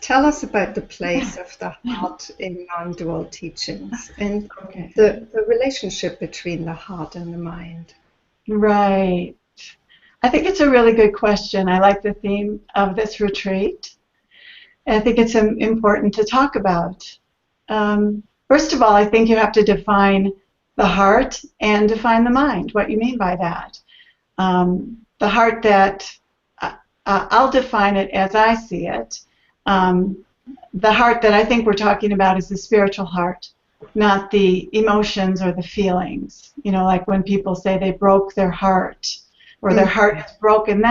Tell us about the place of the heart in non-dual teachings and Okay. the relationship between the heart and the mind. Right. I think it's a really good question. I like the theme of this retreat. I think it's important to talk about. First of all, I think you have to define the heart and define the mind, what you mean by that. The heart that, I'll define it as I see it. The heart that I think we're talking about is the spiritual heart, not the emotions or the feelings. You know, like when people say they broke their heart or their heart is broken,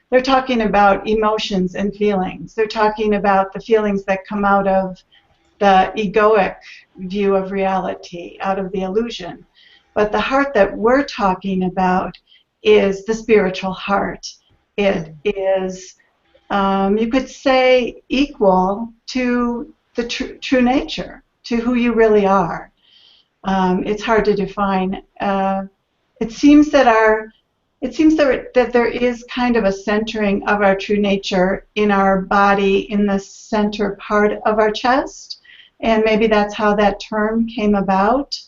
they're talking about emotions and feelings. They're talking about the feelings that come out of the egoic view of reality, out of the illusion. But the heart that we're talking about is the spiritual heart. It is, you could say, equal to the true nature, to who you really are. It's hard to define. It seems that there is kind of a centering of our true nature in our body, in the center part of our chest, and maybe that's how that term came about.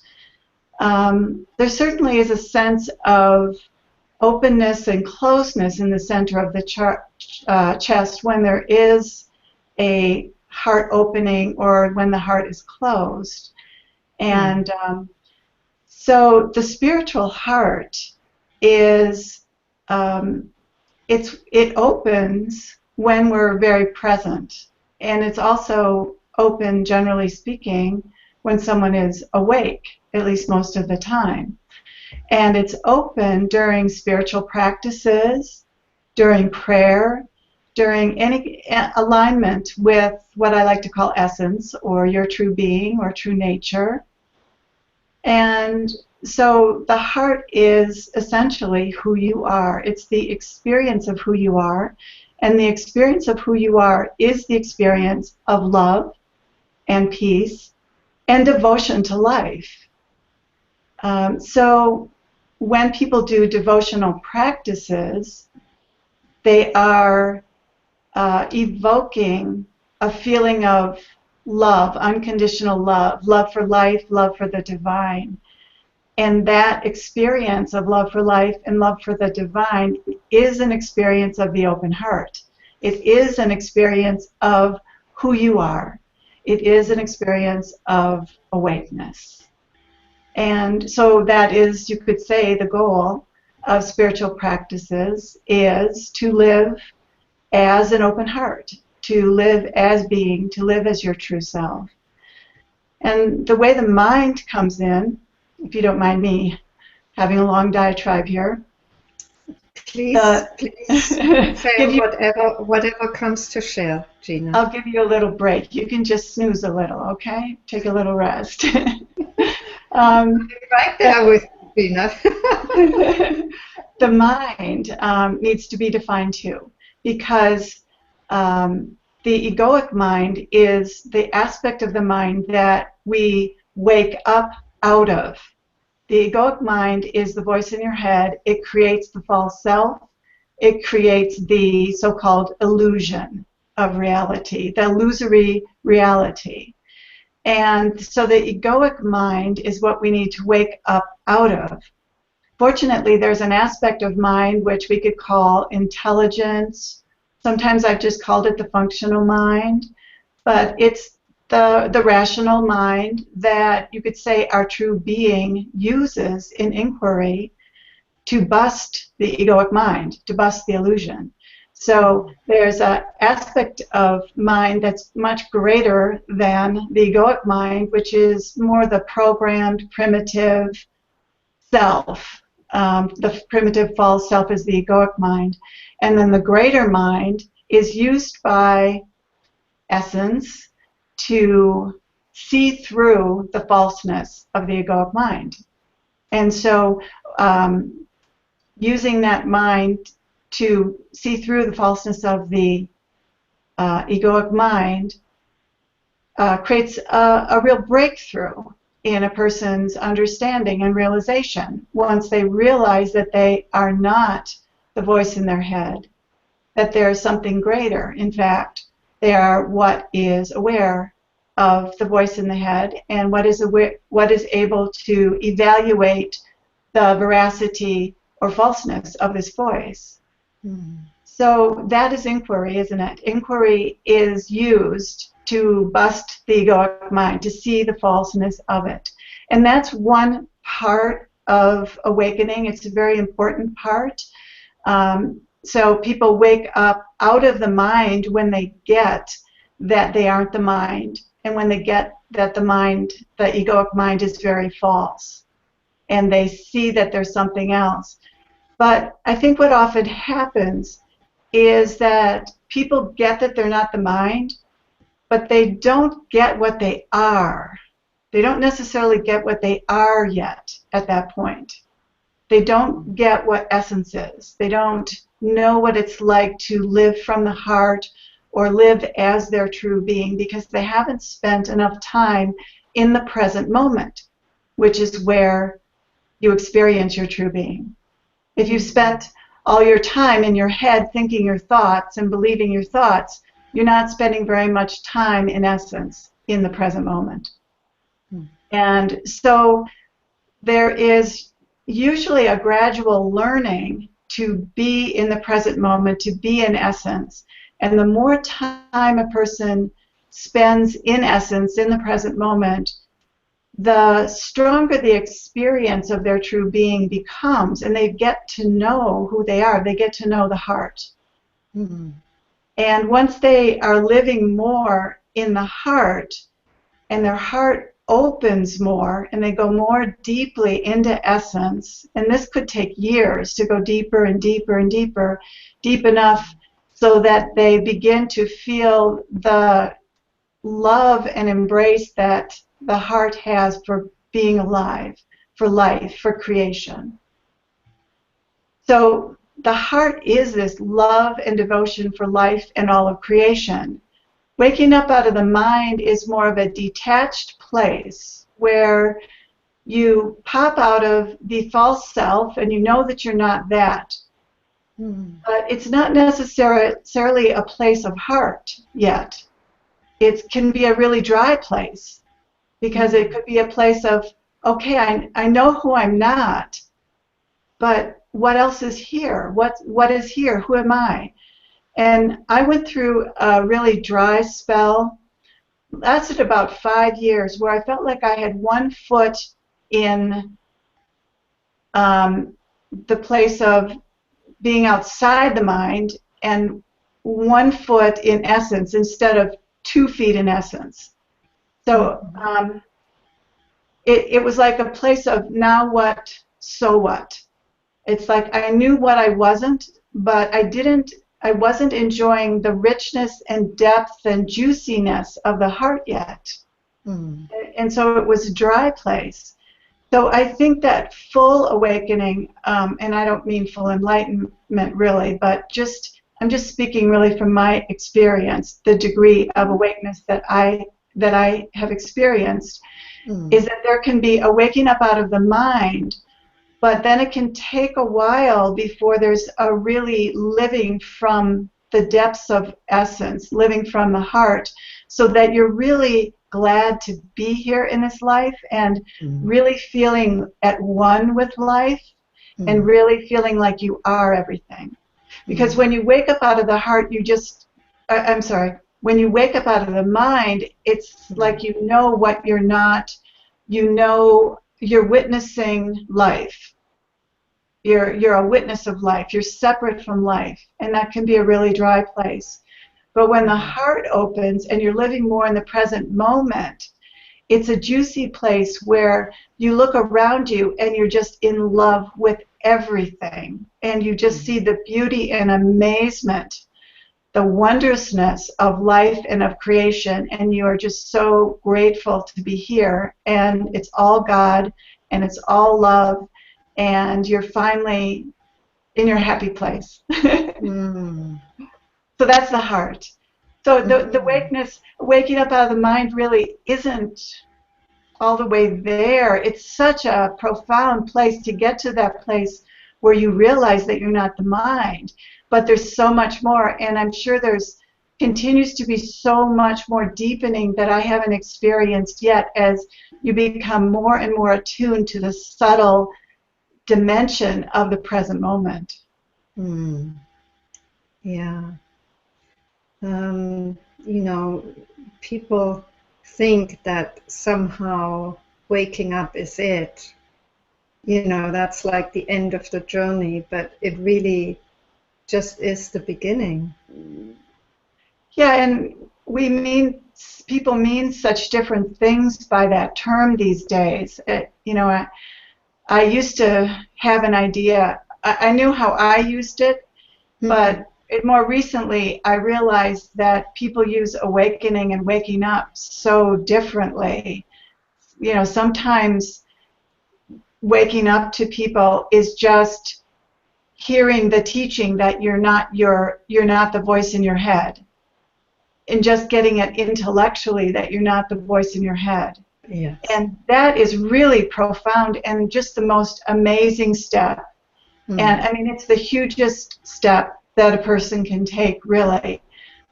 There certainly is a sense of openness and closeness in the center of the chest when there is a heart opening or when the heart is closed. And so the spiritual heart is, it opens when we're very present. And it's also open, generally speaking, when someone is awake, at least most of the time. And it's open during spiritual practices, during prayer, during any alignment with what I like to call essence or your true being or true nature. And so the heart is essentially who you are. It's the experience of who you are. And the experience of who you are is the experience of love and peace and devotion to life. So when people do devotional practices, they are evoking a feeling of love, unconditional love, love for life, love for the divine. And that experience of love for life and love for the divine is an experience of the open heart. It is an experience of who you are. It is an experience of awakeness. And so that is, you could say, the goal of spiritual practices is to live as an open heart, to live as being, to live as your true self. And the way the mind comes in, if you don't mind me having a long diatribe here. Please say whatever comes to share, Gina. I'll give you a little break. You can just snooze a little, okay? Take a little rest. Right there with Gina. The mind needs to be defined too, because the egoic mind is the aspect of the mind that we wake up out of. The egoic mind is the voice in your head. It creates the false self. It creates the so-called illusion of reality, the illusory reality. And so the egoic mind is what we need to wake up out of. Fortunately, there's an aspect of mind which we could call intelligence. Sometimes I've just called it the functional mind, but it's the rational mind that you could say our true being uses in inquiry to bust the egoic mind, to bust the illusion. So there's an aspect of mind that's much greater than the egoic mind, which is more the programmed, primitive self. The primitive false self is the egoic mind. And then the greater mind is used by essence to see through the falseness of the egoic mind. And so using that mind to see through the falseness of the egoic mind creates a real breakthrough in a person's understanding and realization once they realize that they are not the voice in their head, that there is something greater. In fact, They are what is aware of the voice in the head and what is able to evaluate the veracity or falseness of this voice. So that is inquiry, isn't it? Inquiry is used to bust the egoic mind, to see the falseness of it. And that's one part of awakening. It's a very important part. So people wake up out of the mind when they get that they aren't the mind, and when they get that the egoic mind is very false, and they see that there's something else. But I think what often happens is that people get that they're not the mind, but they don't get what they are. They don't necessarily get what they are yet at that point. They don't get what essence is. They don't know what it's like to live from the heart or live as their true being, because they haven't spent enough time in the present moment, which is where you experience your true being. If you've spent all your time in your head thinking your thoughts and believing your thoughts, you're not spending very much time, in essence, in the present moment. And so there is usually a gradual learning to be in the present moment, to be in essence. And the more time a person spends in essence, in the present moment, the stronger the experience of their true being becomes, and they get to know who they are. They get to know the heart. And once they are living more in the heart, and their heart opens more, and they go more deeply into essence, and this could take years to go deeper and deeper and deeper, deep enough so that they begin to feel the love and embrace that the heart has for being alive, for life, for creation. So the heart is this love and devotion for life and all of creation. Waking up out of the mind is more of a detached place where you pop out of the false self and you know that you're not that. But it's not necessarily a place of heart yet. It can be a really dry place, because it could be a place of, okay, I know who I'm not, but what else is here? What is here? Who am I? And I went through a really dry spell, lasted about 5 years, where I felt like I had one foot in the place of being outside the mind and one foot in essence instead of 2 feet in essence. So it was like a place of now what, so what. It's like I knew what I wasn't, but I wasn't enjoying the richness and depth and juiciness of the heart yet. And so it was a dry place. So I think that full awakening, and I don't mean full enlightenment really, but I'm just speaking really from my experience, the degree of awakeness that I have experienced, is that there can be a waking up out of the mind, but then it can take a while before there's a really living from the depths of essence, living from the heart, so that you're really glad to be here in this life and really feeling at one with life and really feeling like you are everything. Because when you wake up out of the heart, when you wake up out of the mind, it's like you know what you're not, you know you're witnessing life. You're a witness of life. You're separate from life, and that can be a really dry place. But when the heart opens and you're living more in the present moment, it's a juicy place where you look around you and you're just in love with everything, and you just see the beauty and amazement, the wondrousness of life and of creation, and you are just so grateful to be here, and it's all God and it's all love, and you're finally in your happy place. So that's the heart. So the waking up out of the mind really isn't all the way there. It's such a profound place to get to that place where you realize that you're not the mind. But there's so much more, and I'm sure there's continues to be so much more deepening that I haven't experienced yet, as you become more and more attuned to the subtle dimension of the present moment. Yeah. You know, people think that somehow waking up is it. You know, that's like the end of the journey, but it really just is the beginning. Yeah, and people mean such different things by that term these days. I used to have an idea. I knew how I used it, but more recently I realized that people use awakening and waking up so differently. Sometimes waking up to people is just hearing the teaching that you're not the voice in your head, and just getting it intellectually that you're not the voice in your head. Yes. And that is really profound and just the most amazing step. And I mean, it's the hugest step that a person can take, really.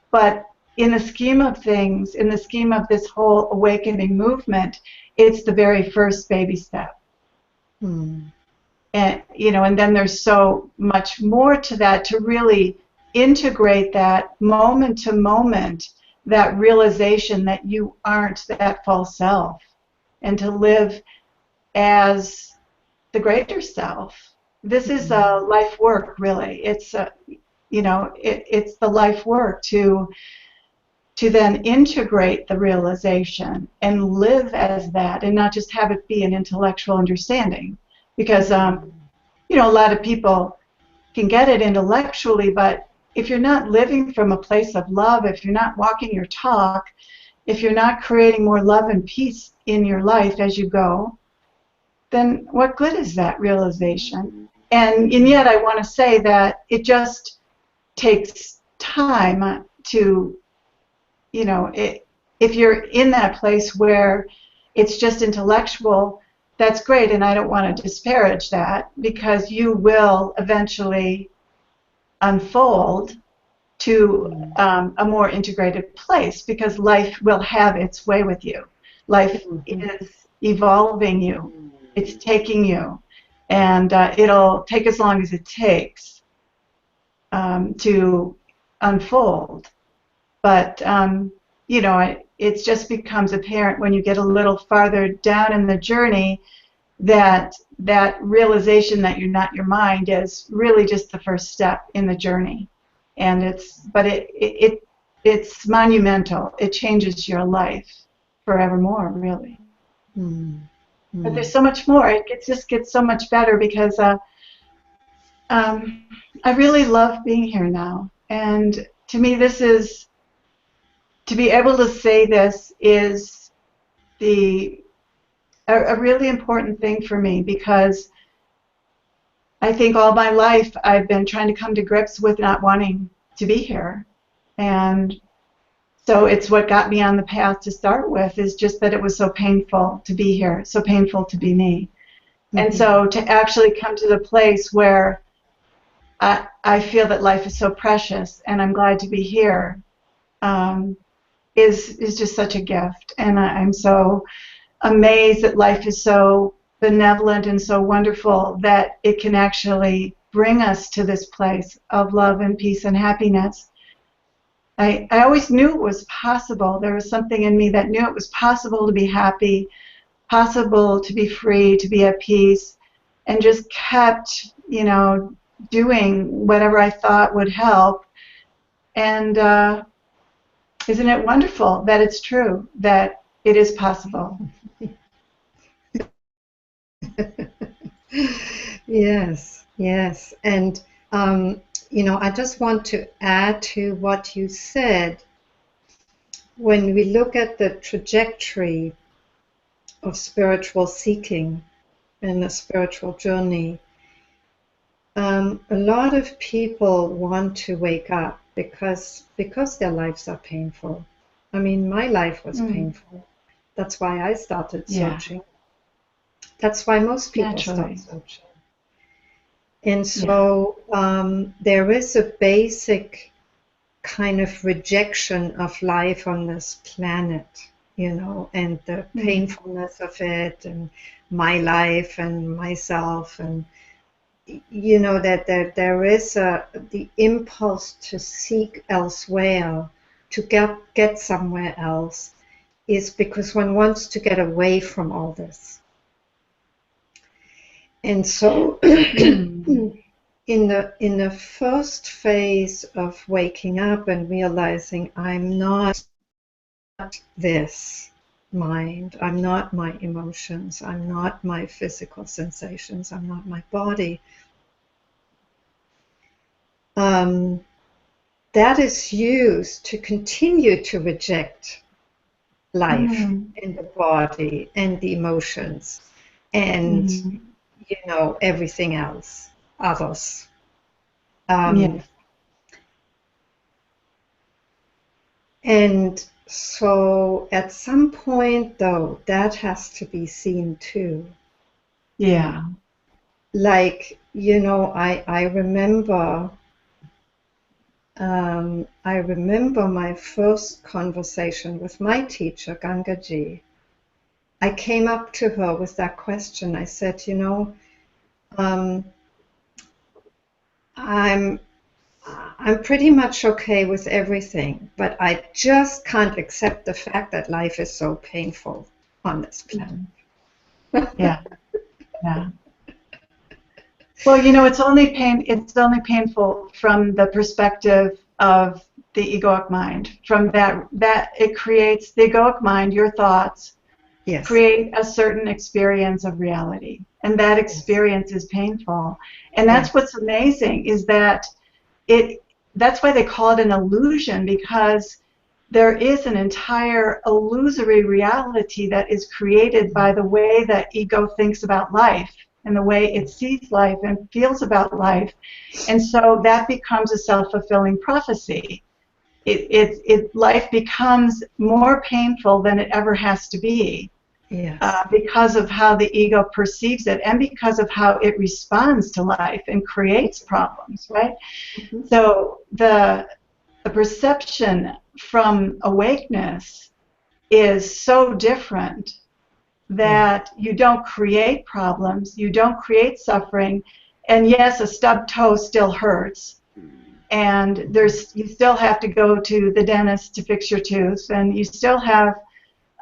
But in the scheme of things, in the scheme of this whole awakening movement, it's the very first baby step. And and then there's so much more to that, to really integrate that moment to moment, that realization that you aren't that false self, and to live as the greater self. This is a life work, really. It's it's the life work to then integrate the realization and live as that, and not just have it be an intellectual understanding, because a lot of people can get it intellectually, but if you're not living from a place of love, if you're not walking your talk, if you're not creating more love and peace in your life as you go, then what good is that realization? And yet I want to say that it just takes time to, if you're in that place where it's just intellectual, that's great, and I don't want to disparage that, because you will eventually unfold to a more integrated place, because life will have its way with you. Life is evolving you. It's taking you, and it'll take as long as it takes to unfold. But it just becomes apparent when you get a little farther down in the journey that realization that you're not your mind is really just the first step in the journey, and it's monumental. It changes your life forevermore, really. But there's so much more. Just gets so much better, because I really love being here now, and to me, to be able to say this is a really important thing for me, because I think all my life I've been trying to come to grips with not wanting to be here. And so it's what got me on the path to start with, is just that it was so painful to be here, so painful to be me. And so to actually come to the place where I feel that life is so precious and I'm glad to be here is just such a gift. And I'm so amazed that life is so benevolent and so wonderful that it can actually bring us to this place of love and peace and happiness. I always knew it was possible. There was something in me that knew it was possible to be happy, possible to be free, to be at peace, and just kept, doing whatever I thought would help. And isn't it wonderful that it's true, that it is possible? Yes, yes. And, I just want to add to what you said. When we look at the trajectory of spiritual seeking and the spiritual journey, a lot of people want to wake up because their lives are painful. I mean, my life was painful. That's why I started searching. That's why most people start searching. And so there is a basic kind of rejection of life on this planet, and the painfulness of it, and my life and myself, and that there is the impulse to seek elsewhere, to get somewhere else, is because one wants to get away from all this. And so in the first phase of waking up and realizing I'm not this mind, I'm not my emotions, I'm not my physical sensations, I'm not my body, that is used to continue to reject life and the body and the emotions and everything else, others. Yes. And so at some point, though, that has to be seen too. Yeah. Like, I remember my first conversation with my teacher, Gangaji. I came up to her with that question. I said, I'm pretty much okay with everything, but I just can't accept the fact that life is so painful on this planet. Yeah. Yeah. Well, it's only painful from the perspective of the egoic mind. From that it creates the egoic mind, your thoughts, Yes. create a certain experience of reality. And that experience is painful. And that's what's amazing, is that that's why they call it an illusion, because there is an entire illusory reality that is created by the way that ego thinks about life and the way it sees life and feels about life. And so that becomes a self-fulfilling prophecy. Life becomes more painful than it ever has to be. Yes. Because of how the ego perceives it and because of how it responds to life and creates problems, right? Mm-hmm. So the perception from awakeness is so different that you don't create problems, you don't create suffering, and yes, a stubbed toe still hurts, and you still have to go to the dentist to fix your tooth, and you still have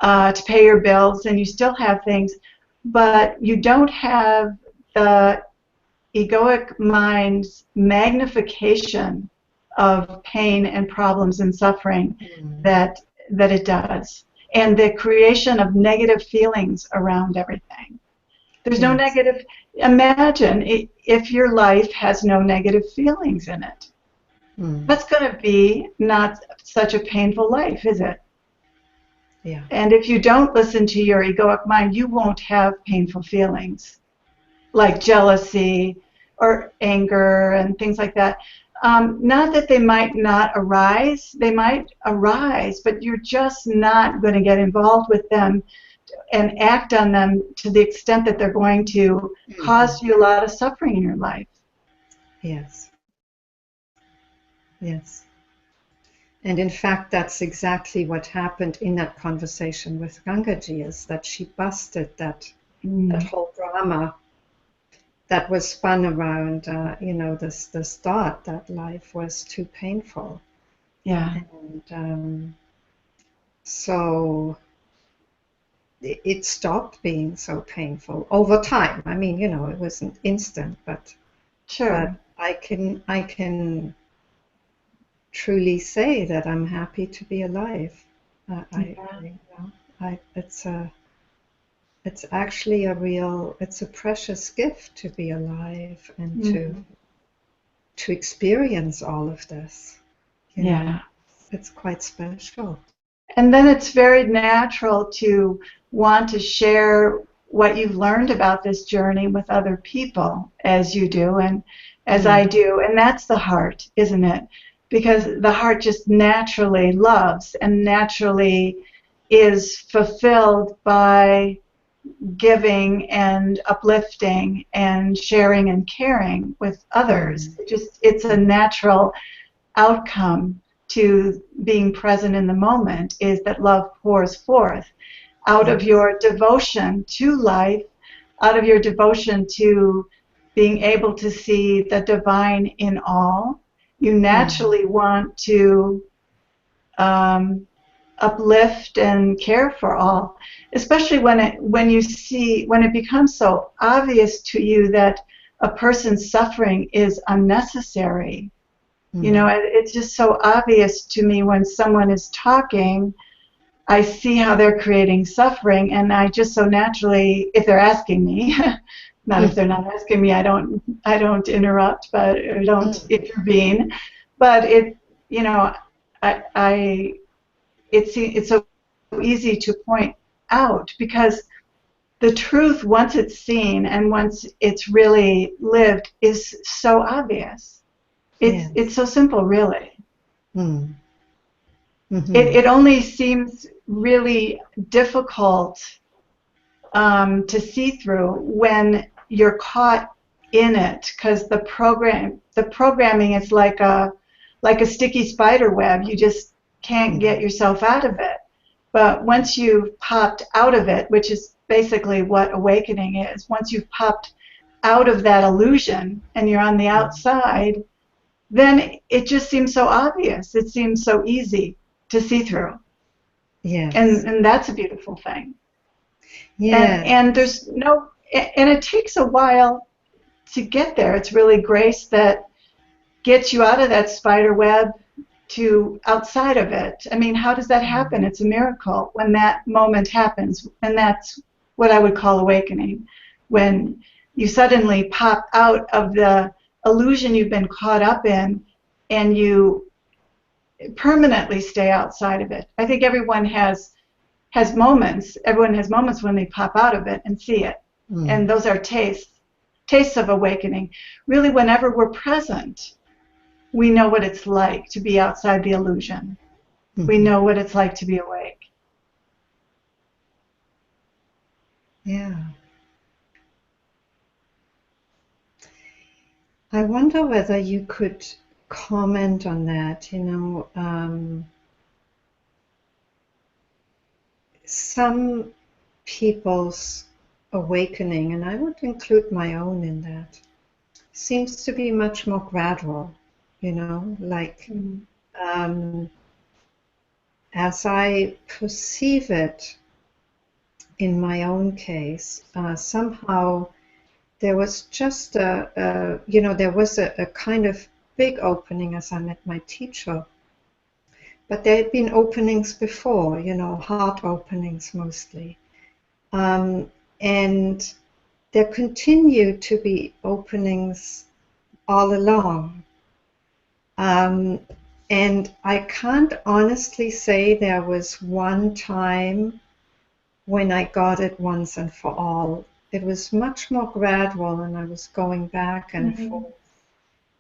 to pay your bills, and you still have things, but you don't have the egoic mind's magnification of pain and problems and suffering that it does, and the creation of negative feelings around everything. There's no negative. Imagine if your life has no negative feelings in it. That's going to be not such a painful life, is it? Yeah. And if you don't listen to your egoic mind, you won't have painful feelings like jealousy or anger and things like that. Not that they might not arise, they might arise, but you're just not going to get involved with them and act on them to the extent that they're going to cause you a lot of suffering in your life. Yes. Yes. And in fact, that's exactly what happened in that conversation with Gangaji, is that she busted that whole drama that was spun around, this thought that life was too painful. Yeah. And so it stopped being so painful over time. I mean, it wasn't instant, but sure. But I can truly say that I'm happy to be alive. It's actually it's a precious gift to be alive and to experience all of this. It's quite special. And then it's very natural to want to share what you've learned about this journey with other people, as you do and as I do. And that's the heart, isn't it? Because the heart just naturally loves and naturally is fulfilled by giving and uplifting and sharing and caring with others. It's a natural outcome to being present in the moment is that love pours forth out of Yes. your devotion to life, out of your devotion to being able to see the divine in all. You naturally want to uplift and care for all, especially when it becomes so obvious to you that a person's suffering is unnecessary. You know, it's just so obvious to me when someone is talking. I see how they're creating suffering, and I just so naturally, if they're asking me, not if they're not asking me, I don't interrupt, but I don't intervene. But you know, it's so easy to point out because the truth, once it's seen and once it's really lived, is so obvious. Yes. It's so simple, really. Mm. It only seems really difficult to see through when you're caught in it, because the programming is like a sticky spider web. You just can't get yourself out of it. But once you've popped out of it, which is basically what awakening is, once you've popped out of that illusion and you're on the outside, then it just seems so obvious. It seems so easy to see through. Yes. And that's a beautiful thing. Yes. And there's no, and it takes a while to get there. It's really grace that gets you out of that spider web to outside of it. I mean, how does that happen? It's a miracle when that moment happens, and that's what I would call awakening, when you suddenly pop out of the illusion you've been caught up in and you permanently stay outside of it. I think everyone has moments. Everyone has moments when they pop out of it and see it, and those are tastes of awakening. Really, whenever we're present, we know what it's like to be outside the illusion. We know what it's like to be awake. Yeah. I wonder whether you could comment on that. You know, some people's awakening, and I would include my own in that, seems to be much more gradual. You know, like as I perceive it in my own case, somehow there was just there was a kind of big opening as I met my teacher. But there had been openings before, you know, heart openings mostly. And there continue to be openings all along. And I can't honestly say there was one time when I got it once and for all. It was much more gradual, and I was going back and forth,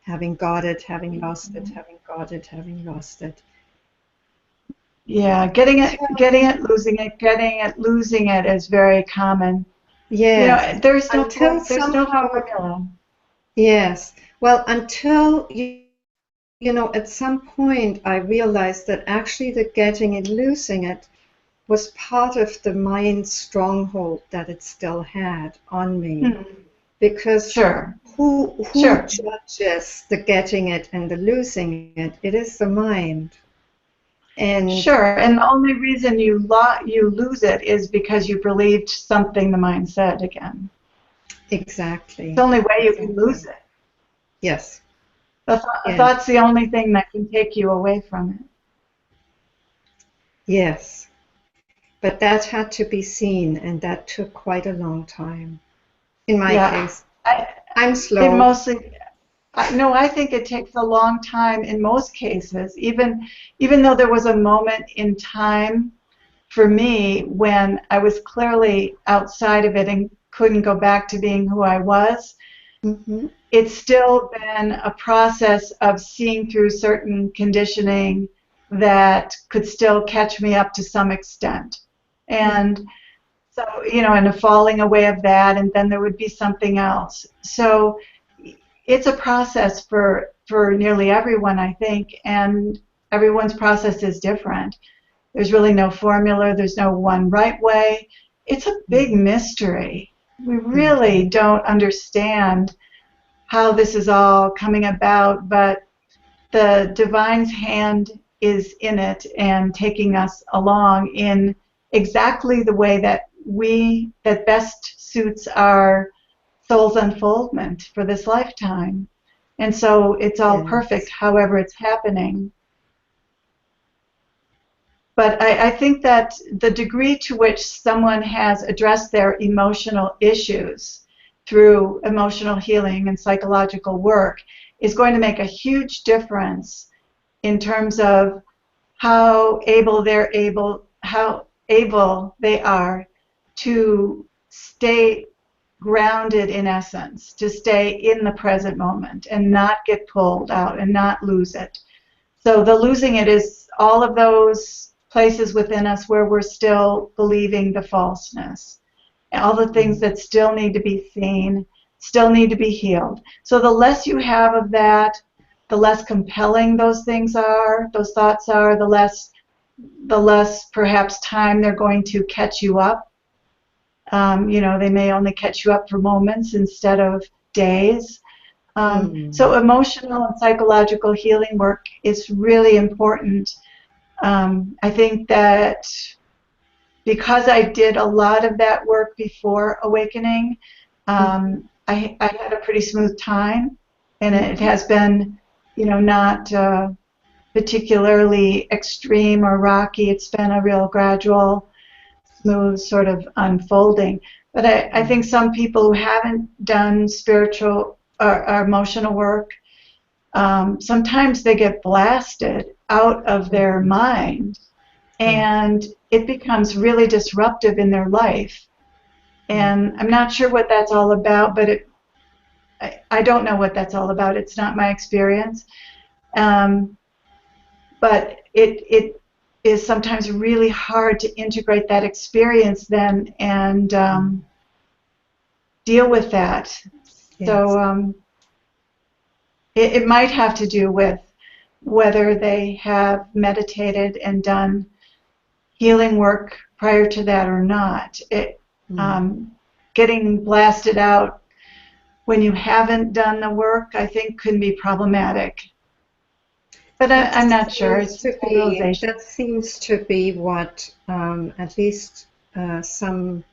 having got it, having lost it, having got it, having lost it. Yeah, getting it, losing it, getting it, losing it is very common. Yes. You know, there's Until no somehow, formula. yes. Well, until you know, at some point I realized that actually the getting it, losing it was part of the mind stronghold that it still had on me. Because who judges the getting it and the losing it? It is the mind. And and the only reason you lose it is because you believed something the mind said again. Exactly. It's the only way you can lose it. Yes. A thought's the only thing that can take you away from it. Yes. But that had to be seen, and that took quite a long time. In my case, I'm slow. It mostly, no, I think it takes a long time in most cases, even though there was a moment in time for me when I was clearly outside of it and couldn't go back to being who I was. It's still been a process of seeing through certain conditioning that could still catch me up to some extent. And so, you know, and a falling away of that, and then there would be something else. So it's a process for nearly everyone, I think. And everyone's process is different. There's really no formula. There's no one right way. It's a big mystery. We really don't understand how this is all coming about, but the divine's hand is in it and taking us along in exactly the way that best suits our soul's unfoldment for this lifetime. And so it's all perfect however it's happening. But I think that the degree to which someone has addressed their emotional issues through emotional healing and psychological work is going to make a huge difference in terms of how able they are to stay grounded in essence, to stay in the present moment and not get pulled out and not lose it. So the losing it is all of those places within us where we're still believing the falseness, all the things that still need to be seen, still need to be healed. So the less you have of that, the less compelling those things are, those thoughts are, the less perhaps time they're going to catch you up. They may only catch you up for moments instead of days. So emotional and psychological healing work is really important. I think that because I did a lot of that work before awakening, I had a pretty smooth time, and it has been, not particularly extreme or rocky. It's been a real gradual, smooth sort of unfolding. But I think some people who haven't done spiritual or emotional work, sometimes they get blasted out of their mind, and it becomes really disruptive in their life. And I'm not sure what that's all about, but I don't know what that's all about. It's not my experience. But it is sometimes really hard to integrate that experience then and deal with that. Yes. So it might have to do with whether they have meditated and done healing work prior to that or not. Getting blasted out when you haven't done the work, I think, can be problematic. But I'm not sure. That seems to be what at least some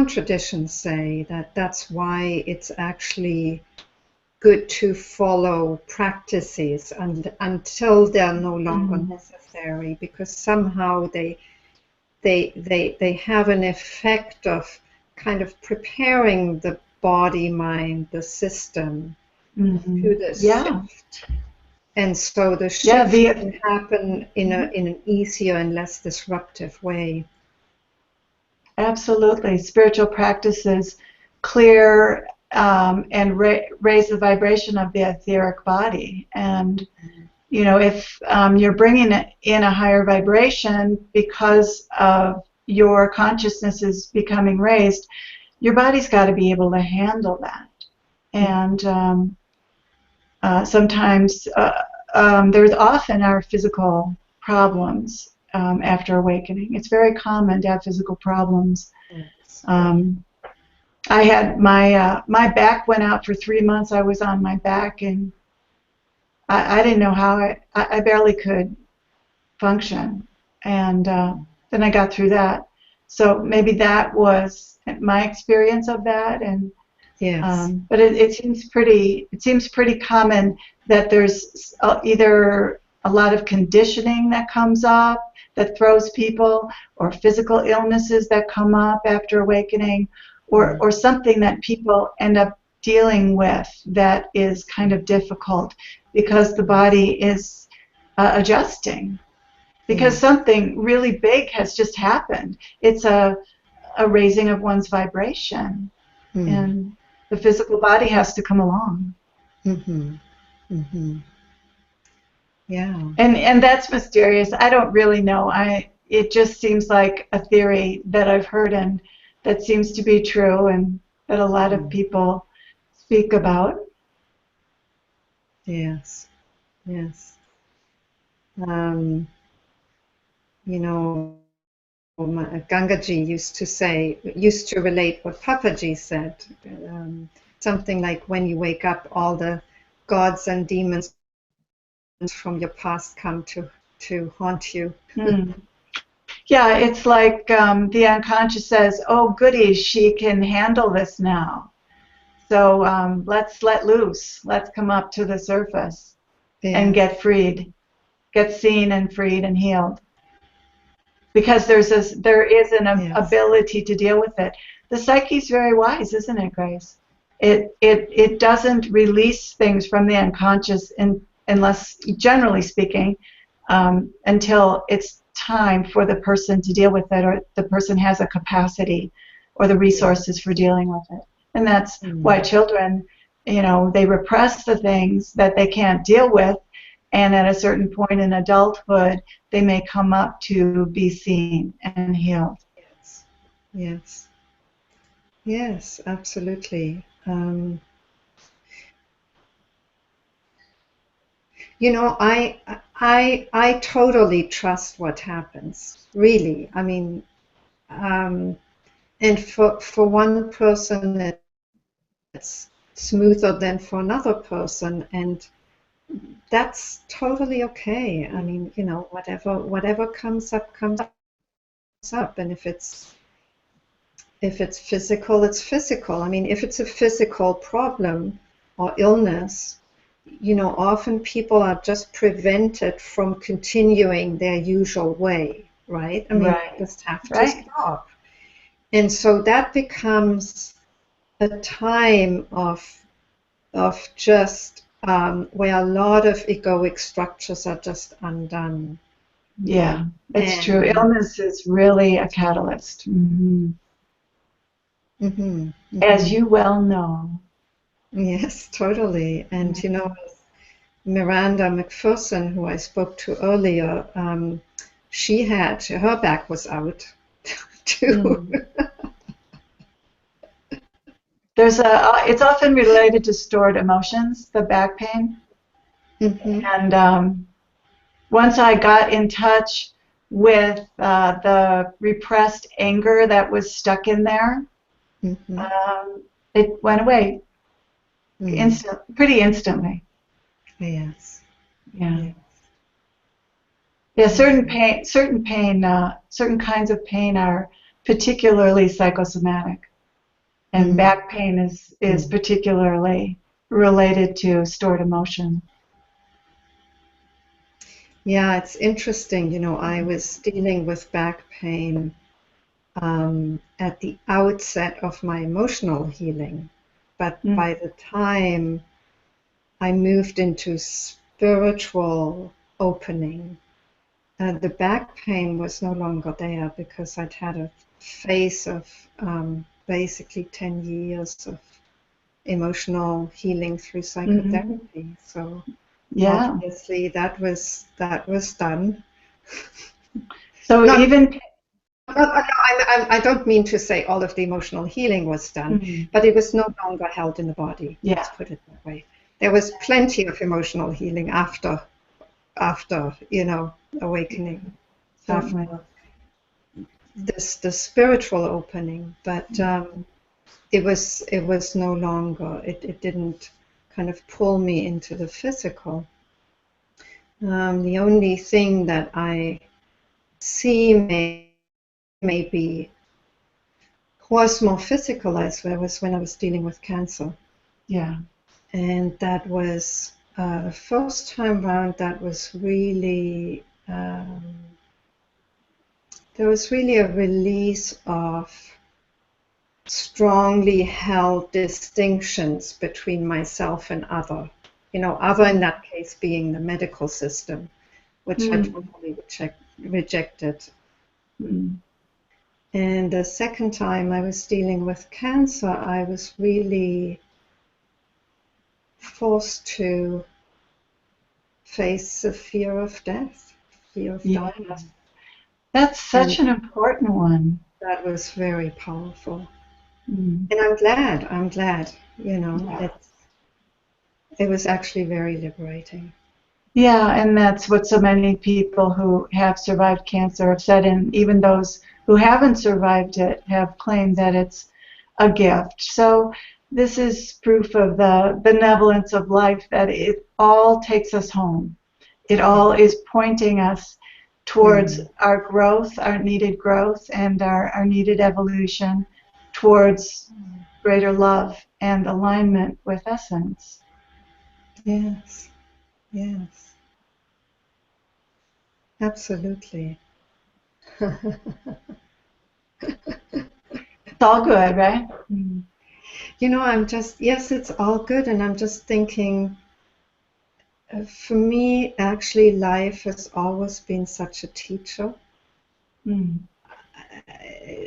traditions say, that's why it's actually good to follow practices until they're no longer necessary, because somehow they have an effect of kind of preparing the body, mind, the system to the shift. And so the shift can happen in an easier and less disruptive way. Absolutely. Spiritual practices clear and raise the vibration of the etheric body. And, if you're bringing it in a higher vibration because of your consciousness is becoming raised, your body's got to be able to handle that. And sometimes there's often our physical problems after awakening. It's very common to have physical problems. I had my back went out for 3 months. I was on my back, and I didn't know how I barely could function. And then I got through that. So maybe that was my experience of that. And but it seems pretty common that there's either a lot of conditioning that comes up that throws people, or physical illnesses that come up after awakening, or something that people end up dealing with that is kind of difficult because the body is adjusting, because something really big has just happened. It's a raising of one's vibration, and the physical body has to come along. Yeah. And that's mysterious. I don't really know. It just seems like a theory that I've heard and that seems to be true and that a lot of people speak about. Yes. Um, you know, Gangaji used to relate what Papaji said, something like when you wake up, all the gods and demons from your past come to haunt you. Mm. Yeah, it's like the unconscious says, "Oh, goody, she can handle this now. So let's let loose. Let's come up to the surface and Yes, get freed, get seen and freed and healed." Because there is an yes, ability to deal with it. The psyche's very wise, isn't it, Grace? It doesn't release things from the unconscious unless, generally speaking, until it's time for the person to deal with it, or the person has a capacity or the resources for dealing with it. And that's why children, they repress the things that they can't deal with, and at a certain point in adulthood, they may come up to be seen and healed. yes, yes, yes, absolutely. I totally trust what happens. Really, I mean, and for one person, it's smoother than for another person, and that's totally okay. I mean, whatever comes up comes up, and if it's physical, it's physical. I mean, if it's a physical problem or illness, often people are just prevented from continuing their usual way, right? I mean, they Right, just have to right. stop. And so that becomes a time of just where a lot of egoic structures are just undone. Yeah, it's true. And Illness is really a catalyst, mhm, as mhm. you well know. Yes, totally. And Mhm. Miranda McPherson, who I spoke to earlier, her back was out too. Mm. It's often related to stored emotions, the back pain. Hmm. And once I got in touch with the repressed anger that was stuck in there, Hmm. it went away Mm. pretty instantly. Yes. Yeah. Yes. Yeah, Mhm. certain kinds of pain are particularly psychosomatic, and Mm. back pain is particularly related to stored emotion. Yeah, it's interesting. I was dealing with back pain at the outset of my emotional healing, but Mm. by the time I moved into spiritual opening, the back pain was no longer there because I'd had a phase of basically 10 years of emotional healing through Hmm. psychotherapy. So Yeah. obviously that was done. So Not, even I don't mean to say all of the emotional healing was done, mm, but it was no longer held in the body. yeah, Let's put it that way. There was plenty of emotional healing after awakening, certainly. after the spiritual opening, but it was no longer. It didn't kind of pull me into the physical. The only thing that I see maybe was more physical elsewhere was when I was dealing with cancer, Yeah. and that was the first time round. That was really there was really a release of strongly held distinctions between myself and other. Other in that case being the medical system, which I Mm, totally rejected. mm, And the second time I was dealing with cancer, I was really forced to face the fear of death, fear of yeah. dying. That's And such an important one. that was very powerful. Mm, And I'm glad, yeah. it was actually very liberating. Yeah, and that's what so many people who have survived cancer have said, and even those who haven't survived it have claimed that it's a gift. So this is proof of the benevolence of life, that it all takes us home. It all is pointing us towards Mm. our growth, our needed growth, and our needed evolution towards greater love and alignment with essence. Yes, yes, absolutely. It's all good, right? Mm. I'm just, yes, it's all good. And I'm just thinking, for me, actually, life has always been such a teacher. Mm.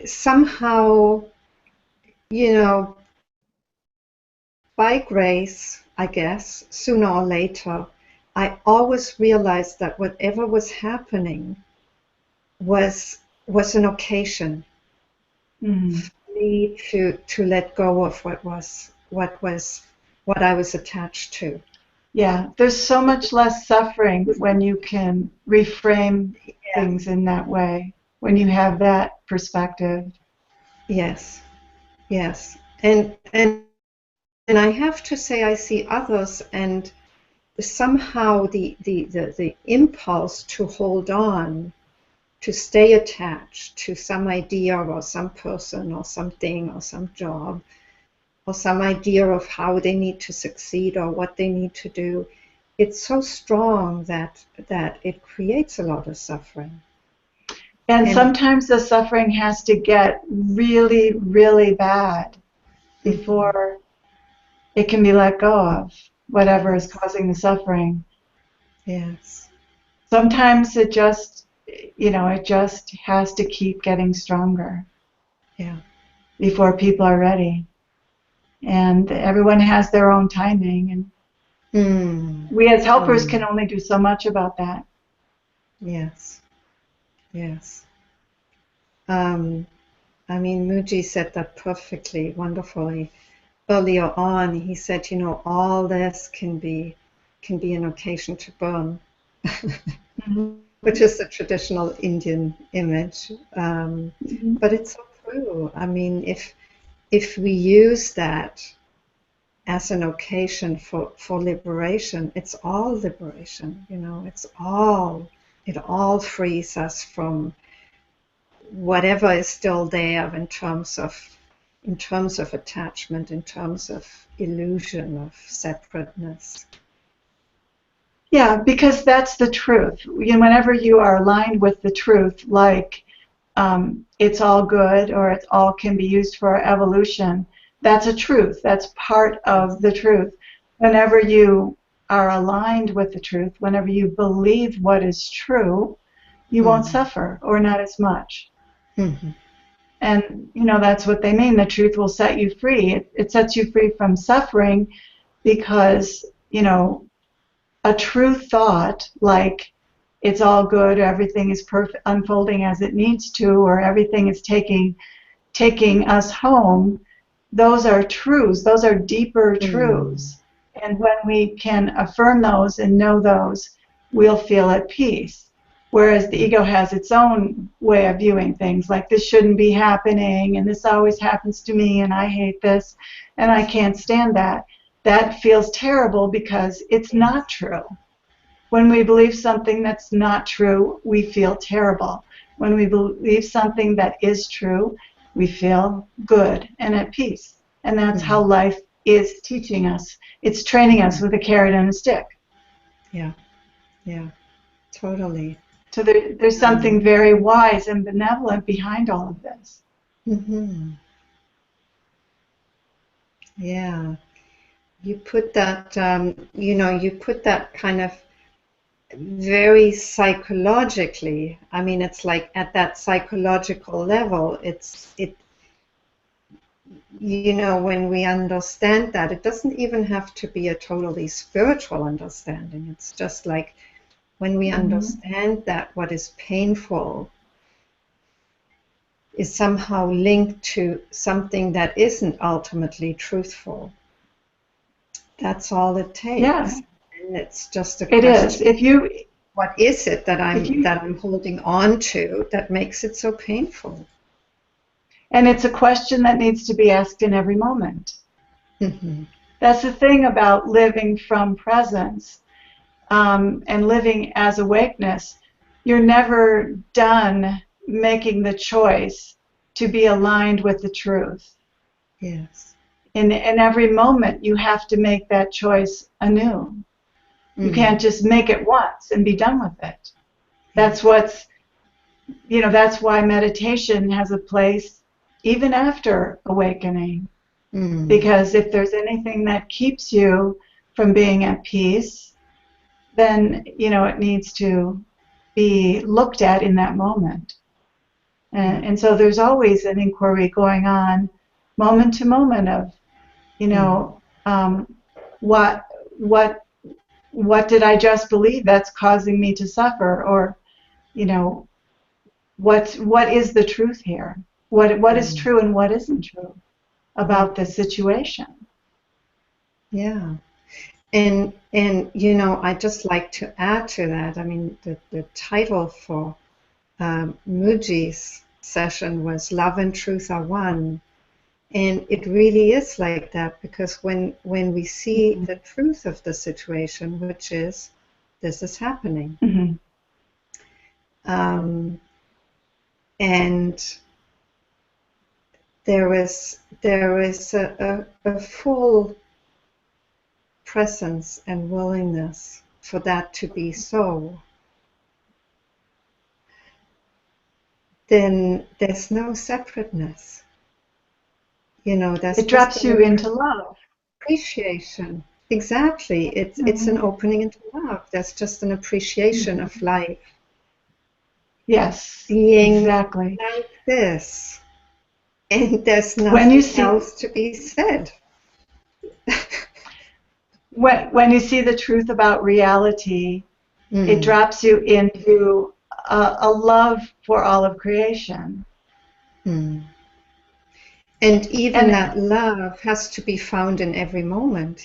Somehow, you know, by grace, I guess, sooner or later, I always realized that whatever was happening was was an occasion Mm. for me to let go of what I was attached to. Yeah, there's so much less suffering when you can reframe Yeah. things in that way, when you have that perspective. Yes, yes. And I have to say I see others, and somehow the impulse to hold on, to stay attached to some idea or some person or something or some job or some idea of how they need to succeed or what they need to do, it's so strong that it creates a lot of suffering. And And sometimes the suffering has to get really, really bad mhm, before it can be let go of, whatever is causing the suffering. yes, Sometimes it just has to keep getting stronger yeah. before people are ready. And everyone has their own timing. And Mm, we as helpers can mm, only do so much about that. yes, yes. Um, I mean, Muji said that perfectly, wonderfully. Earlier on, he said, all this can be an occasion to burn, which Mhm. is the traditional Indian image. Mhm. But it's so true. I mean, if we use that as an occasion for liberation, it's all liberation. It all frees us from whatever is still there in terms of attachment, in terms of illusion of separateness. Yeah, because that's the truth. Whenever you are aligned with the truth, like it's all good or it all can be used for evolution, that's a truth. That's part of the truth. Whenever you are aligned with the truth, whenever you believe what is true, you won't Mm-hmm. suffer or not as much. Mm-hmm. And, that's what they mean. The truth will set you free. It sets you free from suffering because, a true thought like it's all good, everything is perfect, unfolding as it needs to, or everything is taking us home, those are truths. Those are deeper Mm. truths. And when we can affirm those and know those, we'll feel at peace. Whereas the ego has its own way of viewing things, like this shouldn't be happening, and this always happens to me, and I hate this, and I can't stand that. That feels terrible because it's not true. When we believe something that's not true, we feel terrible. When we believe something that is true, we feel good and at peace. And that's how Mm. life is teaching us. It's training us Mm. with a carrot and a stick. Yeah, yeah, totally. So there's Um, something very wise and benevolent behind all of this. mhm. Yeah, you put that kind of very psychologically. I mean, it's like at that psychological level, when we understand that, it doesn't even have to be a totally spiritual understanding. It's just like when we Mm-hmm. understand that what is painful is somehow linked to something that isn't ultimately truthful. That's all it Yeah, takes. And it's just a It is. question. What is it that If you, I'm holding on to that makes it so painful? and it's a question that needs to be asked in every moment. Mm-hmm. That's the thing about living from presence, and living as awakeness. You're never done making the choice to be aligned with the truth. Yes. In every moment, you have to make that choice anew. You Mm. can't just make it once and be done with it. That's Yes. what's, that's why meditation has a place even after awakening. Mm. Because if there's anything that keeps you from being at peace, then, it needs to be looked at in that moment. Yeah. And so there's always an inquiry going on, moment to moment, of, Mm. what, what, what did I just believe that's causing me to suffer? Or, you know, what is the truth here? What is Mm. true and what isn't true Mm. about this situation? Yeah. And I just like to add to that. I mean, the title for Muji's session was "Love and Truth Are One," and it really is like that, because when we see Mm-hmm. the truth of the situation, which is this is happening, Mm-hmm. um, and there is a full presence and willingness for that to be so, then there's no separateness. There's It just drops an you into love. appreciation. Exactly. It's an Mm-hmm. opening into love. There's just an appreciation of Mm-hmm. life Yes, being exactly. like this. And there's When you nothing see else to be said. when you see the truth about reality, it Mm, drops you into a love for all of creation. mm. And even And that love has to be found in every moment.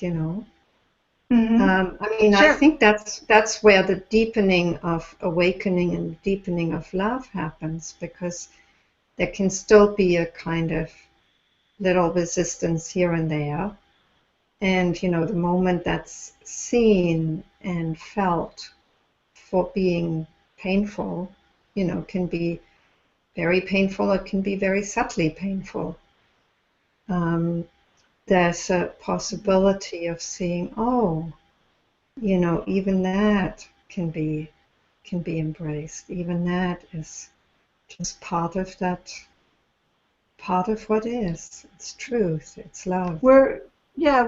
mm-hmm. I mean, I Sure. think that's where the deepening of awakening and deepening of love happens, because there can still be a kind of little resistance here and there. And, the moment that's seen and felt for being painful, can be very painful. It can be very subtly painful. Um, there's a possibility of seeing, oh, even that can be embraced. Even that is just part of what is. It's truth. It's love. We're yeah,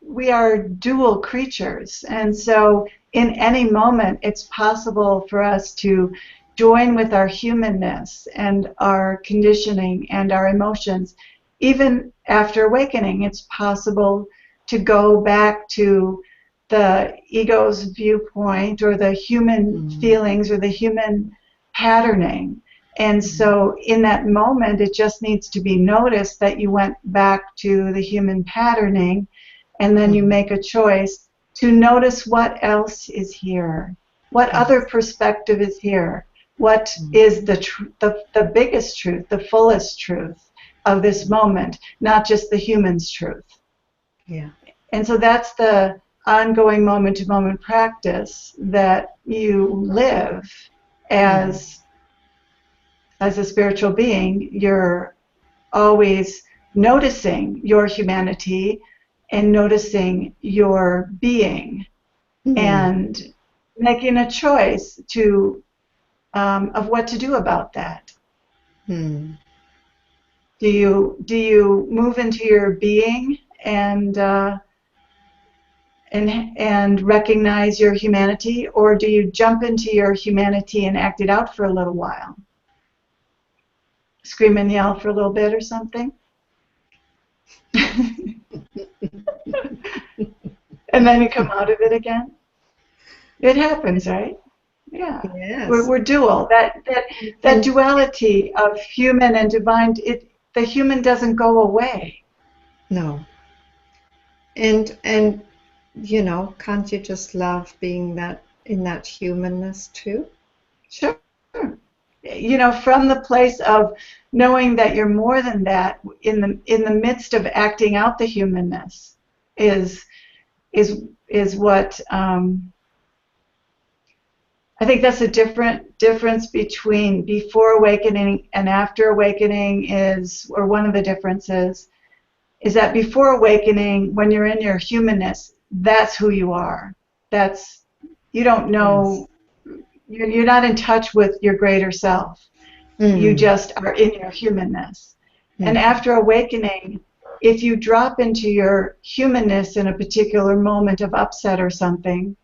we are dual creatures, and so in any moment it's possible for us to join with our humanness and our conditioning and our emotions. Even after awakening, it's possible to go back to the ego's viewpoint or the human Mm, feelings or the human patterning. And mm, so in that moment, it just needs to be noticed that you went back to the human patterning, and then you mm, make a choice to notice what else is here. What other yes. perspective is here? What Mm, is the biggest truth, the fullest truth of this mm, moment, not just the human's truth? yeah. And so that's the ongoing moment to moment practice that you live Mm, as a spiritual being. You're always noticing your humanity and noticing your being mm, and making a choice to of what to do about that. mm. Do you move into your being and recognize your humanity, or do you jump into your humanity and act it out for a little while, scream and yell for a little bit or something? And then you come out of it again? It happens, right? Yeah. We're, Yes. we're dual. That And duality of human and divine, the human doesn't go away. no. And can't you just love being that in that humanness too? Sure. From the place of knowing that you're more than that, in the midst of acting out the humanness, is is what I think that's a difference between before awakening and after awakening or one of the differences is that before awakening, when you're in your humanness, that's who you are. That's you don't Yes. know. You're not in touch with your greater self. You Mm. just are in your humanness. And Mm-hmm. after awakening, if you drop into your humanness in a particular moment of upset or something,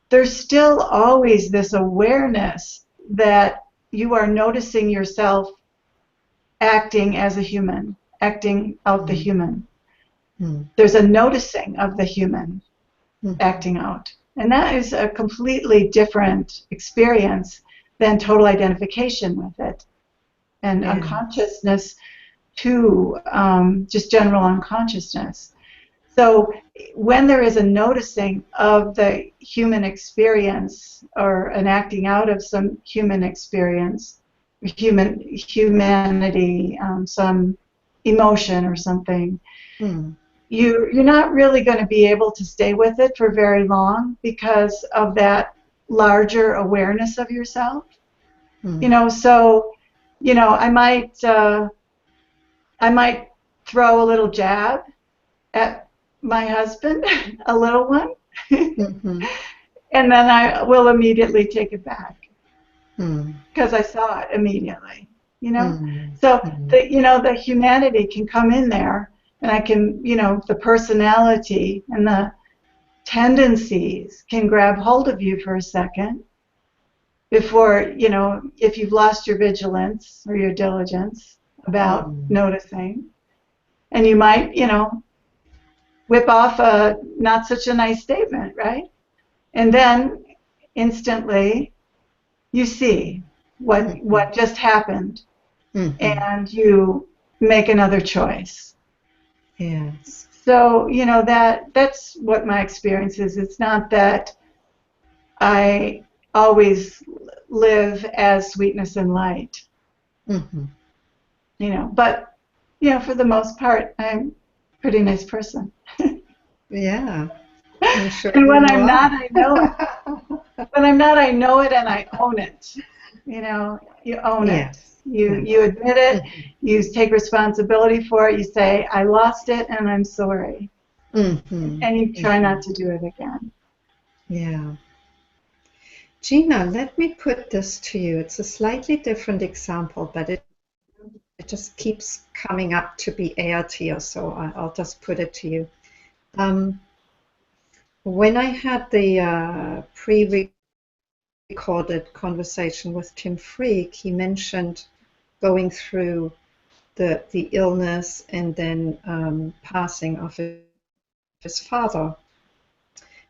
there's still always this awareness that you are noticing yourself acting as a human, acting out the Mm. human. Mm. There's a noticing of the human Mm-hmm. acting out. And that is a completely different experience than total identification with it. And Yes. unconsciousness to just general unconsciousness. So when there is a noticing of the human experience or an acting out of some human experience, humanity, some emotion or something, Mm. you're not really going to be able to stay with it for very long because of that larger awareness of yourself. Mm. So I might throw a little jab at my husband, a little one, Mm-hmm. and then I will immediately take it back Mm. because I saw it immediately. You know, Mm. so Mm. the humanity can come in there, and I can the personality and the tendencies can grab hold of you for a second before if you've lost your vigilance or your diligence about Mm. noticing, and you might whip off a not such a nice statement, right? And then instantly you see Mm-hmm. what just happened, Mm-hmm. and you make another choice. Yes. So that's what my experience is. It's not that I always live as sweetness and light, Mm-hmm. but for the most part, I'm a pretty nice person. Yeah, I'm sure And when you I'm are. not, I know it. When I'm not, I know it and I own it. You own it. Yes. You Yes. admit it. Mm-hmm. You take responsibility for it. You say, I lost it and I'm sorry. Mm-hmm. And you try Mm-hmm. not to do it again. Yeah. Gina, let me put this to you. It's a slightly different example, but it just keeps coming up to be ART, so I'll just put it to you. Um, when I had the pre-recorded conversation with Tim Freak, he mentioned going through the illness and then passing of his father.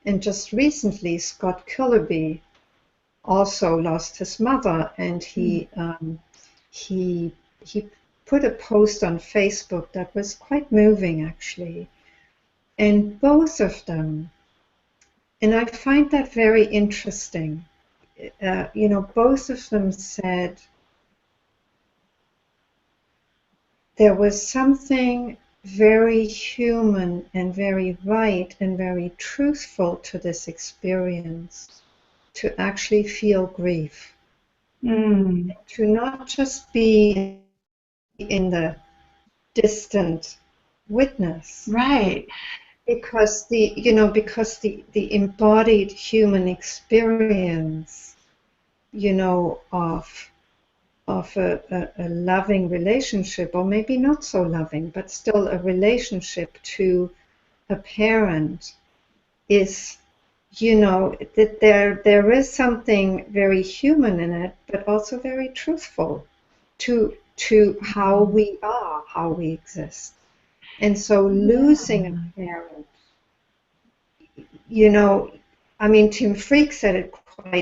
And just recently, Scott Killerby also lost his mother, and Mm. he he put a post on Facebook that was quite moving actually. And both of them, and I find that very interesting. Both of them said there was something very human and very right and very truthful to this experience, to actually feel grief, Mm. to not just be in the distant witness, Right. because the embodied human experience, of a loving relationship, or maybe not so loving, but still a relationship to a parent, is, that there is something very human in it, but also very truthful to how Mm. we are, how we exist. And so losing a Yeah. parent, you know, I mean, Tim Freak said it quite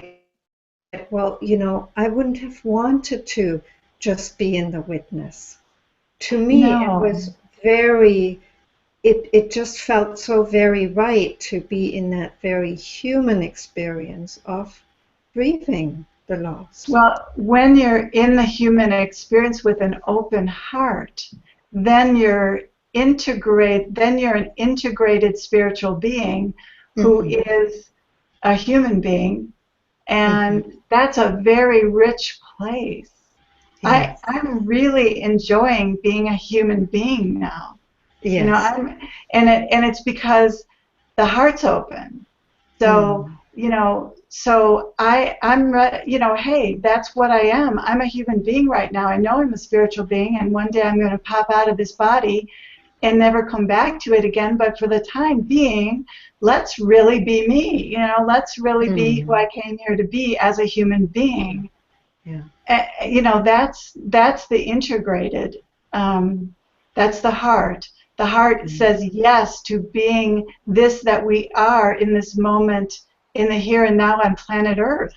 well, I wouldn't have wanted to just be in the witness. To me, it No. was very, it just felt so very right to be in that very human experience of grieving the loss. Well, when you're in the human experience with an open heart, then then you're an integrated spiritual being who Mm-hmm. is a human being, Mm-hmm. and that's a very rich place. Yes. I'm really enjoying being a human being now. You know, Yes. and it's because the heart's open. So, Mm. hey, that's what I am. I'm a human being right now. I know I'm a spiritual being, and one day I'm going to pop out of this body and never come back to it again. But for the time being, let's really be me. Let's really be who Mm. I came here to be as a human being. Yeah. That's the integrated. Um, that's the heart. The heart Mm. says yes to being this that we are in this moment, in the here and now on planet Earth.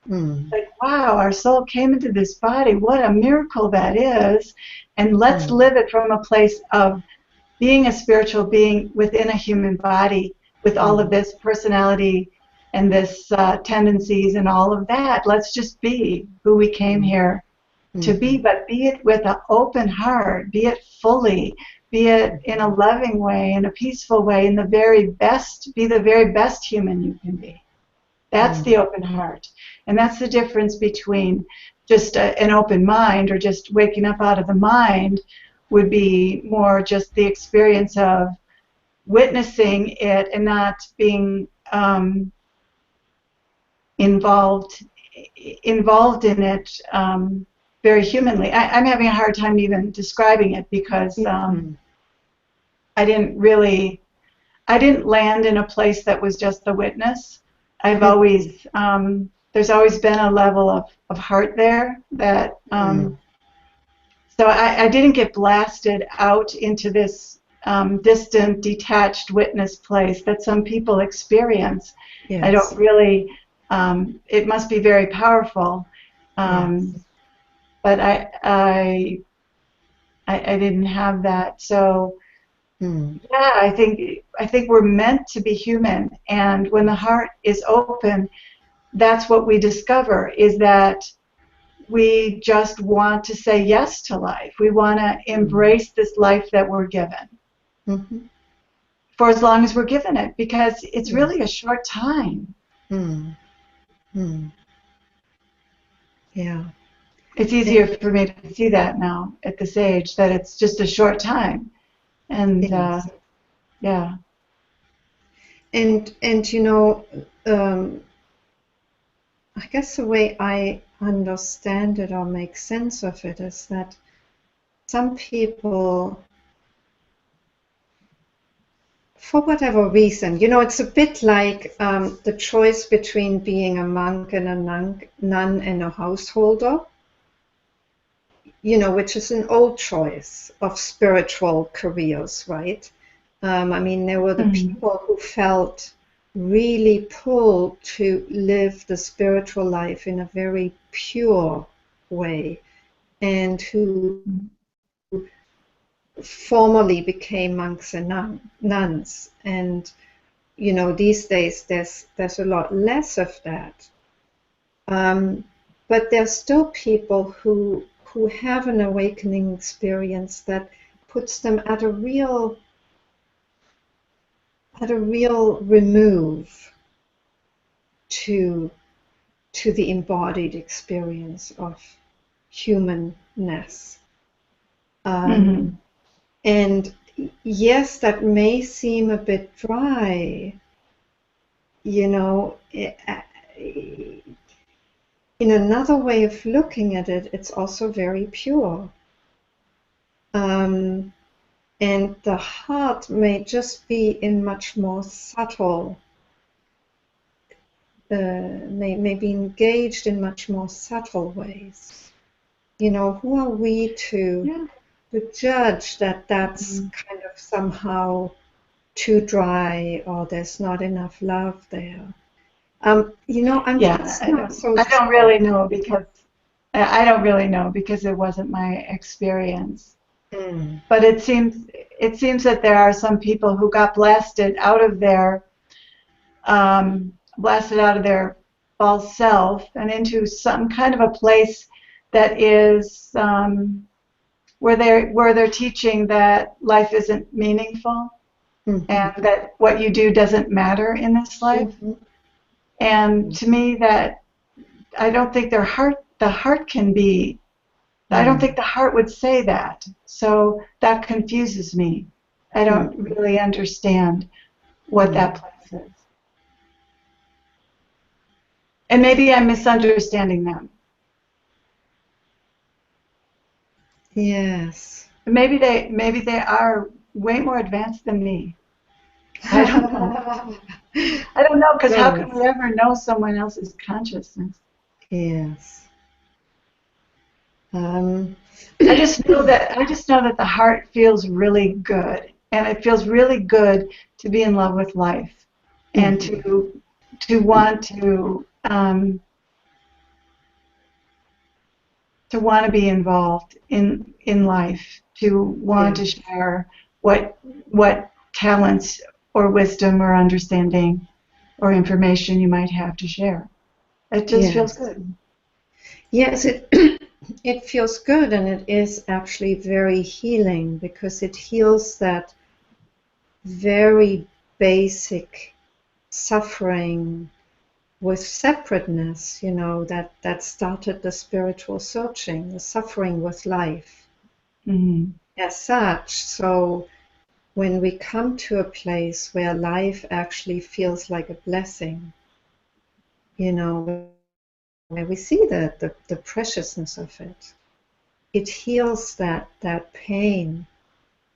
Mm. Like, wow, our soul came into this body. What a miracle that is. And let's Mm. live it from a place of being a spiritual being within a human body with all of Mm. this personality and this tendencies and all of that. Let's just be who we came Mm. here to be, Mm-hmm. but be it with an open heart, be it fully, be it in a loving way, in a peaceful way, in the very best, be the very best human you can be. That's Mm. the open heart. And that's the difference between just an open mind or just waking up out of the mind would be more just the experience of witnessing it and not being involved involved in it very humanly. I'm having a hard time even describing it because Mm-hmm. I didn't really I didn't land in a place that was just the witness. I've always there's always been a level of heart there that Mm. so I didn't get blasted out into this distant, detached witness place that some people experience. I don't Yes. really. It must be very powerful, um, Yes. but I didn't have that. So Mm. yeah, I think we're meant to be human, and when the heart is open, that's what we discover is that we just want to say yes to life. We want to Mm. embrace this life that we're given Mm-hmm. for as long as we're given it, because it's Yes. really a short time. Mm. Mm. Yeah. It's And easier for me to see that now at this age that it's just a short time, and yes. yeah. And I guess the way I understand it or make sense of it is that some people, for whatever reason, it's a bit like the choice between being a monk and a nun and a householder, which is an old choice of spiritual careers, right? I mean, there were the Mm-hmm. people who felt really pulled to live the spiritual life in a very pure way and who formally became monks and nuns. And, these days there's a lot less of that. But there's still people who have an awakening experience that puts them at a real remove to the embodied experience of humanness. Um, Mm-hmm. and yes, that may seem a bit dry, you know. In another way of looking at it, it's also very pure. Um, and the heart may just be in much more subtle, may be engaged in much more subtle ways. Who are we to Yeah. judge that that's Mm-hmm. kind of somehow too dry or there's not enough love there? I'm Yeah. just not so I don't sure. really know because I don't really know because it wasn't my experience. Mm. But it seems. it seems that there are some people who got blasted out of their false self and into some kind of a place that is where they're teaching that life isn't meaningful and that what you do doesn't matter in this life. And to me, that I don't think the heart can be. I don't think the heart would say that. So that confuses me. I don't really understand what that place is. And maybe I'm misunderstanding them. Yes. Maybe they are way more advanced than me. I don't know. I don't know, because how can we ever know someone else's consciousness? Yes. I just know that the heart feels really good, and it feels really good to be in love with life, and to want to be involved in life, to want to share what talents or wisdom or understanding or information you might have to share. It just feels good. Yes, it feels good, and it is actually very healing, because it heals that very basic suffering with separateness, that started the spiritual searching, the suffering with life as such. So when we come to a place where life actually feels like a blessing, where we see the preciousness of it, it heals that pain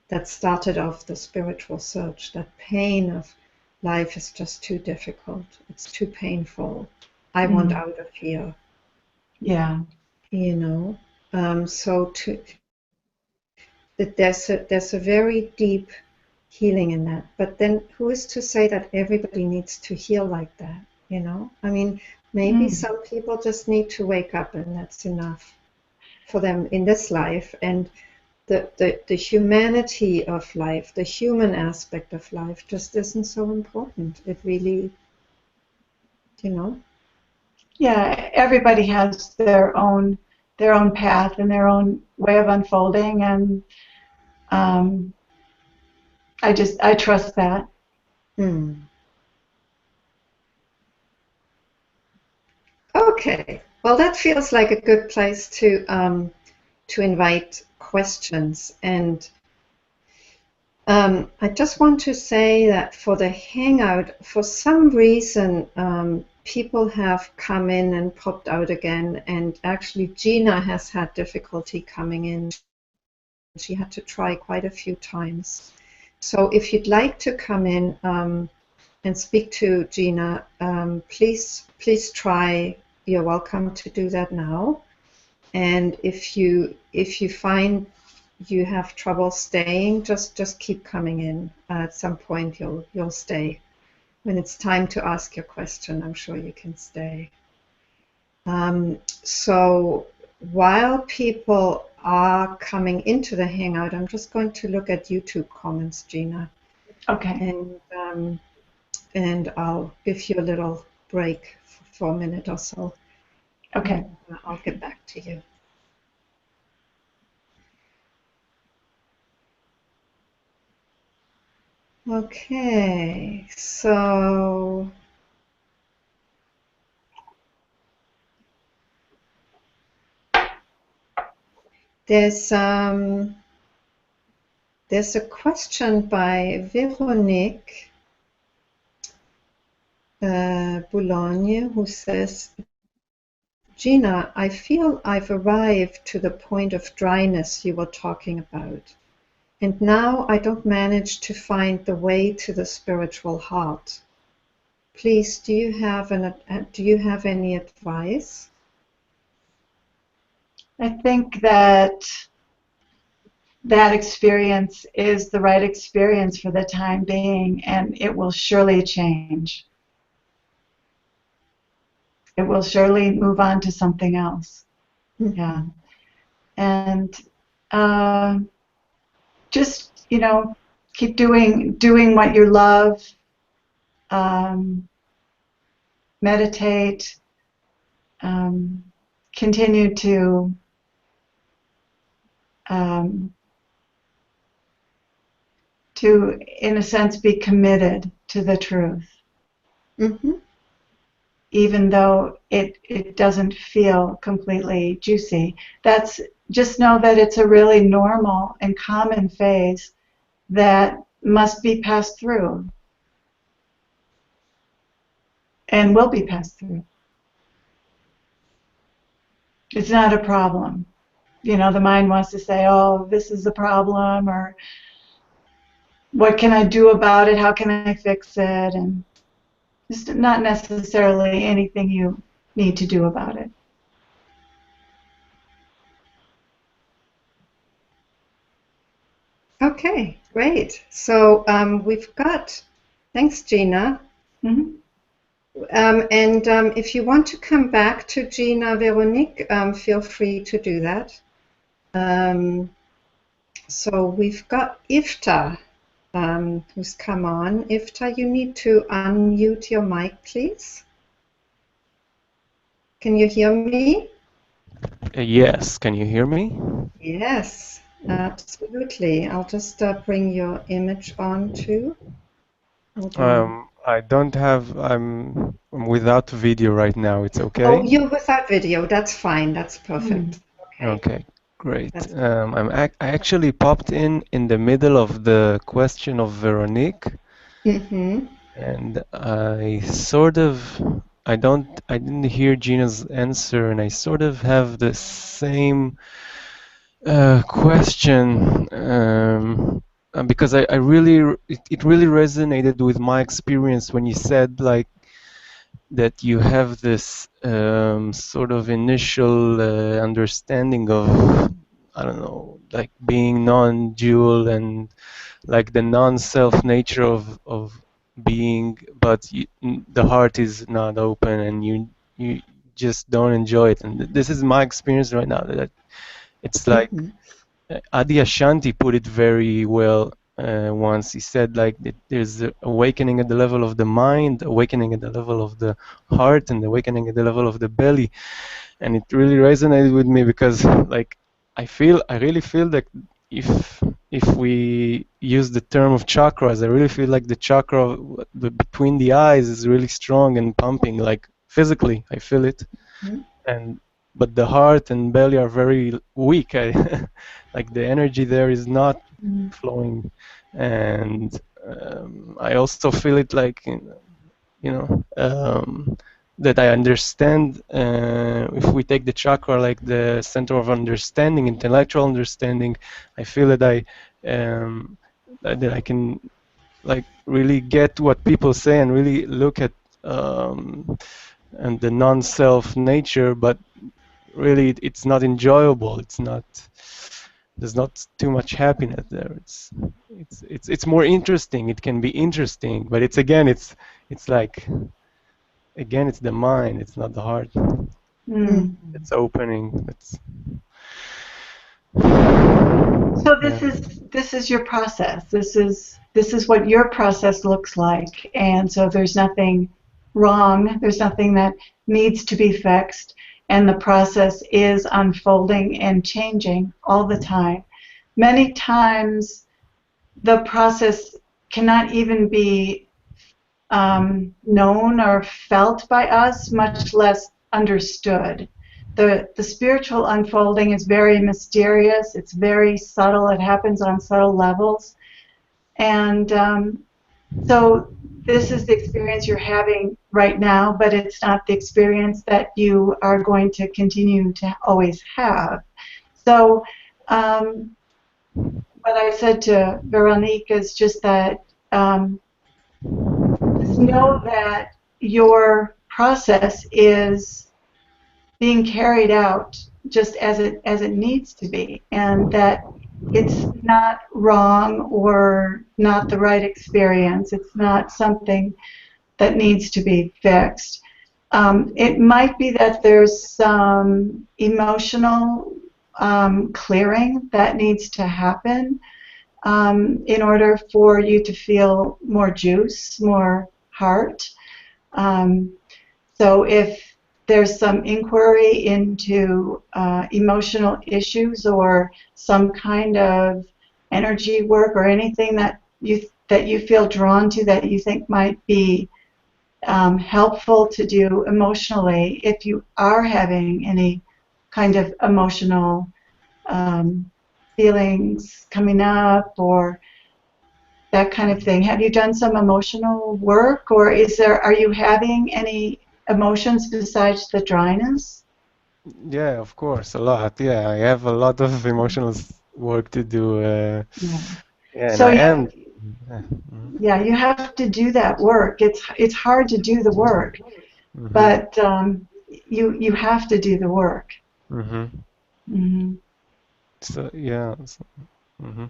that started off the spiritual search, that pain of life is just too difficult, it's too painful, I want out of here. Yeah. So there's a very deep healing in that. But then who is to say that everybody needs to heal like that? I mean, maybe some people just need to wake up, and that's enough for them in this life. And the humanity of life, the human aspect of life, just isn't so important. It really, Yeah, everybody has their own path and their own way of unfolding, and I trust that. Okay. Well, that feels like a good place to invite questions. And I just want to say that for the Hangout, for some reason, people have come in and popped out again. And actually, Gina has had difficulty coming in. She had to try quite a few times. So if you'd like to come in and speak to Gina, please try. You're welcome to do that now. And if you find you have trouble staying, just keep coming in. At some point you'll stay. When it's time to ask your question, I'm sure you can stay. So while people are coming into the Hangout, I'm just going to look at YouTube comments, Gina. Okay. And I'll give you a little break for a minute or so. Okay. I'll get back to you. Okay, so there's a question by Veronique Boulogne, who says, Gina, I feel I've arrived to the point of dryness you were talking about, and now I don't manage to find the way to the spiritual heart. Please, do you have any advice? I think that experience is the right experience for the time being, and it will surely change. It will surely move on to something else. Yeah. And just, keep doing what you love. Meditate. Continue um, to, in a sense, be committed to the truth, Mm-hmm. even though it doesn't feel completely juicy. That's just know that it's a really normal and common phase that must be passed through and will be passed through. It's not a problem. The mind wants to say, oh, this is a problem, or what can I do about it? How can I fix it? And it's not necessarily anything you need to do about it. Okay, great. So we've got, thanks, Gina. Mm-hmm. And if you want to come back to Gina, Veronique, feel free to do that. So we've got Ifta, who's come on. Ifta, you need to unmute your mic, please. Can you hear me? Yes, can you hear me? Yes, absolutely. I'll just bring your image on too. Hold on. I don't have, I'm without video right now. It's Oh, okay? you're without video. That's fine. That's perfect. Okay. Okay, great. That's I actually popped in the middle of the question of Veronique, mm-hmm. and I didn't hear Gina's answer, and I sort of have the same question, because I really, it really resonated with my experience when you said like that you have this sort of initial understanding of, I don't know, like being non-dual and like the non-self nature of being, but the heart is not open and you just don't enjoy it. And this is my experience right now, that it's like Mm-hmm. Adi Ashanti put it very well once. He said like that there's a awakening at the level of the mind, awakening at the level of the heart, and awakening at the level of the belly. And it really resonated with me because like I really feel that if we use the term of chakras, I really feel like the chakra between the eyes is really strong and pumping, like physically I feel it. And but the heart and belly are very weak. Like the energy there is not flowing, and I also feel it like that I understand. If we take the chakra like the center of understanding, intellectual understanding, I feel that that I can like really get what people say and really look at and the non-self nature, but really it's not enjoyable. It's not. There's not too much happiness there. It's more interesting. It can be interesting, but it's like again it's the mind. It's not the heart. Mm. It's opening. It's So yeah. this is your process. This is what your process looks like, and so there's nothing wrong. There's nothing that needs to be fixed, and the process is unfolding and changing all the time. Many times, the process cannot even be known or felt by us, much less understood. The spiritual unfolding is very mysterious. It's very subtle. It happens on subtle levels. And so this is the experience you're having right now, but it's not the experience that you are going to continue to always have. So what I said to Veronique is just that just know that your process is being carried out just as it needs to be, and that it's not wrong or not the right experience. It's not something that needs to be fixed. It might be that there's some emotional clearing that needs to happen, in order for you to feel more juice, more heart. So if there's some inquiry into emotional issues or some kind of energy work or anything that you feel drawn to that you think might be helpful to do emotionally, if you are having any kind of emotional feelings coming up or that kind of thing. Have you done some emotional work, or are you having any emotions besides the dryness? Yeah, of course, a lot. Yeah, I have a lot of emotional work to do. Yeah. Yeah, and So I am. yeah, you have to do that work. It's hard to do the work, Mm-hmm. but you have to do the work. Mm-hmm. Hmm. So yeah. Mm-hmm.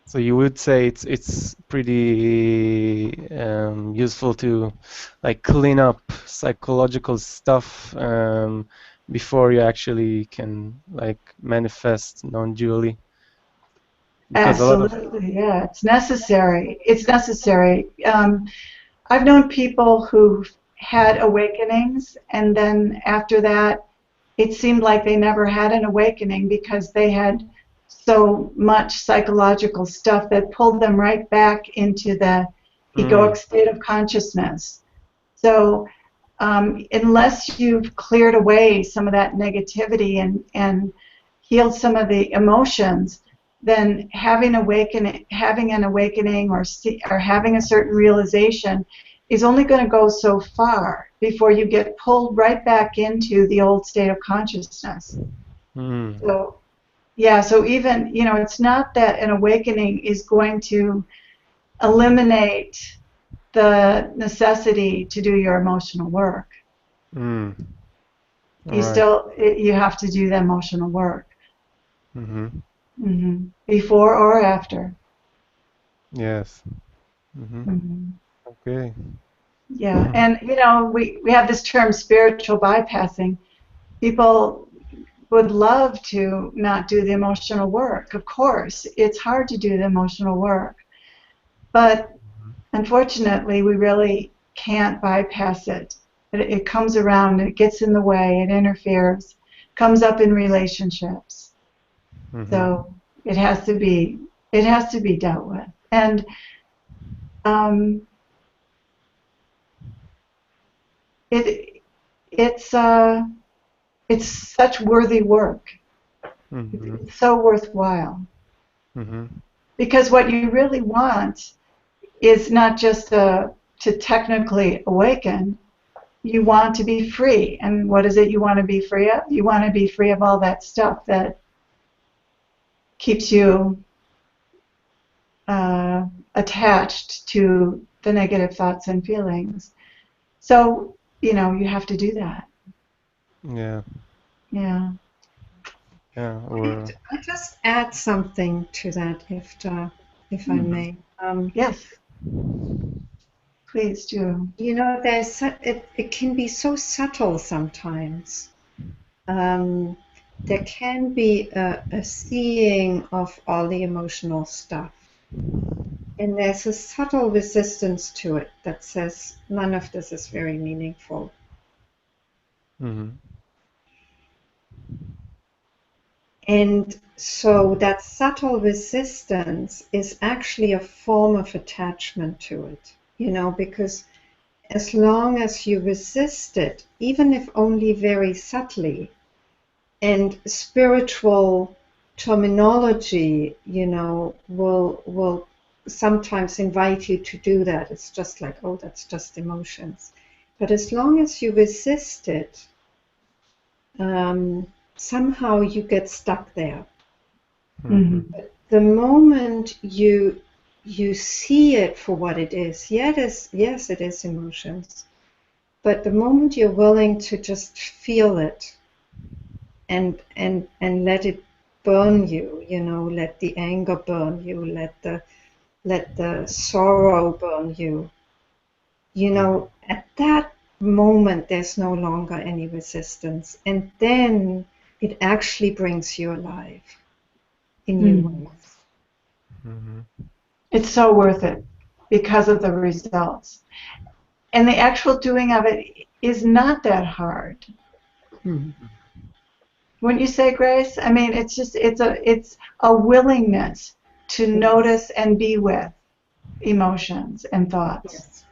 So you would say it's pretty useful to like clean up psychological stuff before you actually can like manifest non-dually, because a lot of Absolutely, yeah. It's necessary. It's necessary. I've known people who had awakenings, and then after that, it seemed like they never had an awakening because they had so much psychological stuff that pulled them right back into the egoic mm, state of consciousness. So, unless you've cleared away some of that negativity and healed some of the emotions, then having an awakening or having a certain realization is only going to go so far before you get pulled right back into the old state of consciousness. mm, So, yeah, so even, it's not that an awakening is going to eliminate the necessity to do your emotional work. mm, all right. You have to do the emotional work, Mm-hmm. before or after. Yes. Mm-hmm. Hmm. Okay. Yeah, and we have this term spiritual bypassing. People would love to not do the emotional work. Of course, it's hard to do the emotional work, but unfortunately, we really can't bypass it. It comes around, it gets in the way, it interferes, comes up in relationships. Mm-hmm. So it has to be dealt with. And um, it it's it's such worthy work. Mm-hmm. It's so worthwhile Mm-hmm. because what you really want is not just to technically awaken. You want to be free, and what is it you want to be free of? You want to be free of all that stuff that keeps you uh, attached to the negative thoughts and feelings. So you have to do that. Yeah. Yeah. Yeah. Or I just add something to that, if I Mhm. may. Yes, please do. It can be so subtle sometimes. Um, there can be a seeing of all the emotional stuff, and there's a subtle resistance to it that says none of this is very meaningful. mm-hmm. And so that subtle resistance is actually a form of attachment to it, because as long as you resist it, even if only very subtly, and spiritual terminology, will sometimes invite you to do that. It's just like, oh, that's just emotions. But as long as you resist it, somehow you get stuck there. Mm-hmm. Hmm. The moment you see it for what it is, yes, it is emotions. But the moment you're willing to just feel it and let it burn you, let the anger burn you, let the sorrow burn you, at that moment there's no longer any resistance, and then it actually brings you alive in new Hmm. ways. Mm-hmm. It's so worth it because of the results. And the actual doing of it is not that hard. Hmm. Wouldn't you say, Grace? I mean, it's a willingness to Yes. notice and be with emotions and thoughts. Yes.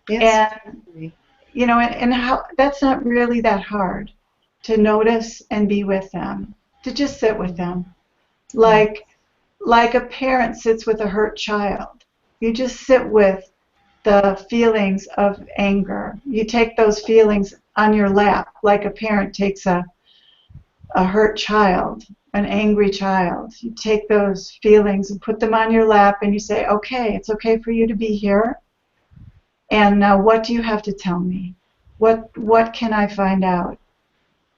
Yes. And Totally. and how that's not really that hard to notice and be with them, to just sit with Mhm. them. Yeah. Like a parent sits with a hurt child. You just sit with the feelings of anger. You take those feelings on your lap like a parent takes a hurt child, an angry child. You take those feelings and put them on your lap and you say, okay, it's okay for you to be here. And now what do you have to tell me? What can I find out?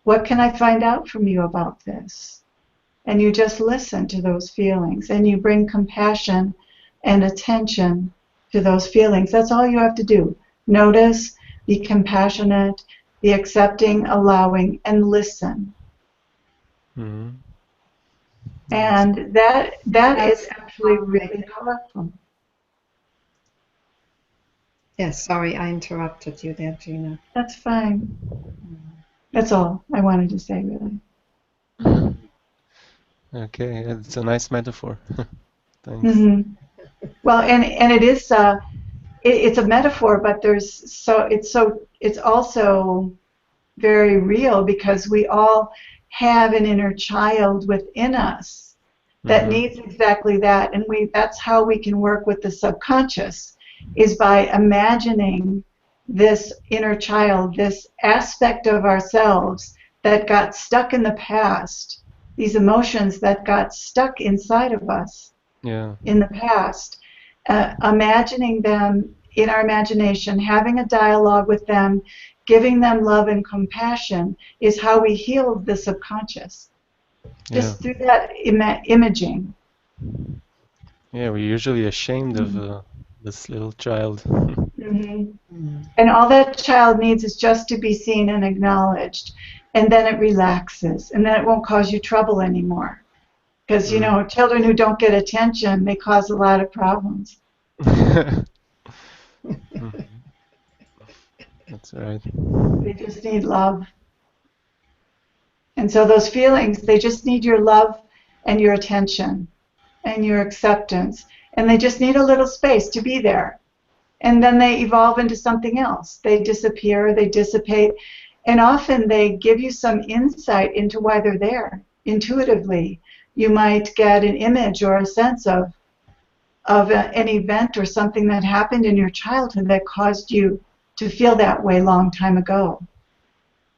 What can I find out from you about this? And you just listen to those feelings and you bring compassion and attention to those feelings. That's all you have to do. Notice, be compassionate, be accepting, allowing, and listen. Mm-hmm. Yes. And that is That's actually really powerful. yes. Sorry, I interrupted you there, Gina. That's fine. That's all I wanted to say, really. Okay, it's a nice metaphor. Thanks. Hmm. Well, and it is it's a metaphor, but it's also very real because we all have an inner child within us that Mm-hmm. needs exactly that, and we that's how we can work with the subconscious is by imagining this inner child, this aspect of ourselves that got stuck in the past, these emotions that got stuck inside of us Yeah. in the past, imagining them in our imagination, having a dialogue with them, giving them love and compassion is how we heal the subconscious. Yeah. Just through that imaging. Yeah, we're usually ashamed of Mm-hmm. this little child. Mm-hmm. Mm. And all that child needs is just to be seen and acknowledged. And then it relaxes. And then it won't cause you trouble anymore. Because, Mm. children who don't get attention, they cause a lot of problems. Mhm. That's right. They just need love. And so those feelings, they just need your love and your attention and your acceptance. And they just need a little space to be there. And then they evolve into something else. They disappear, they dissipate. And often they give you some insight into why they're there intuitively. You might get an image or a sense of an event or something that happened in your childhood that caused you to feel that way a long time ago.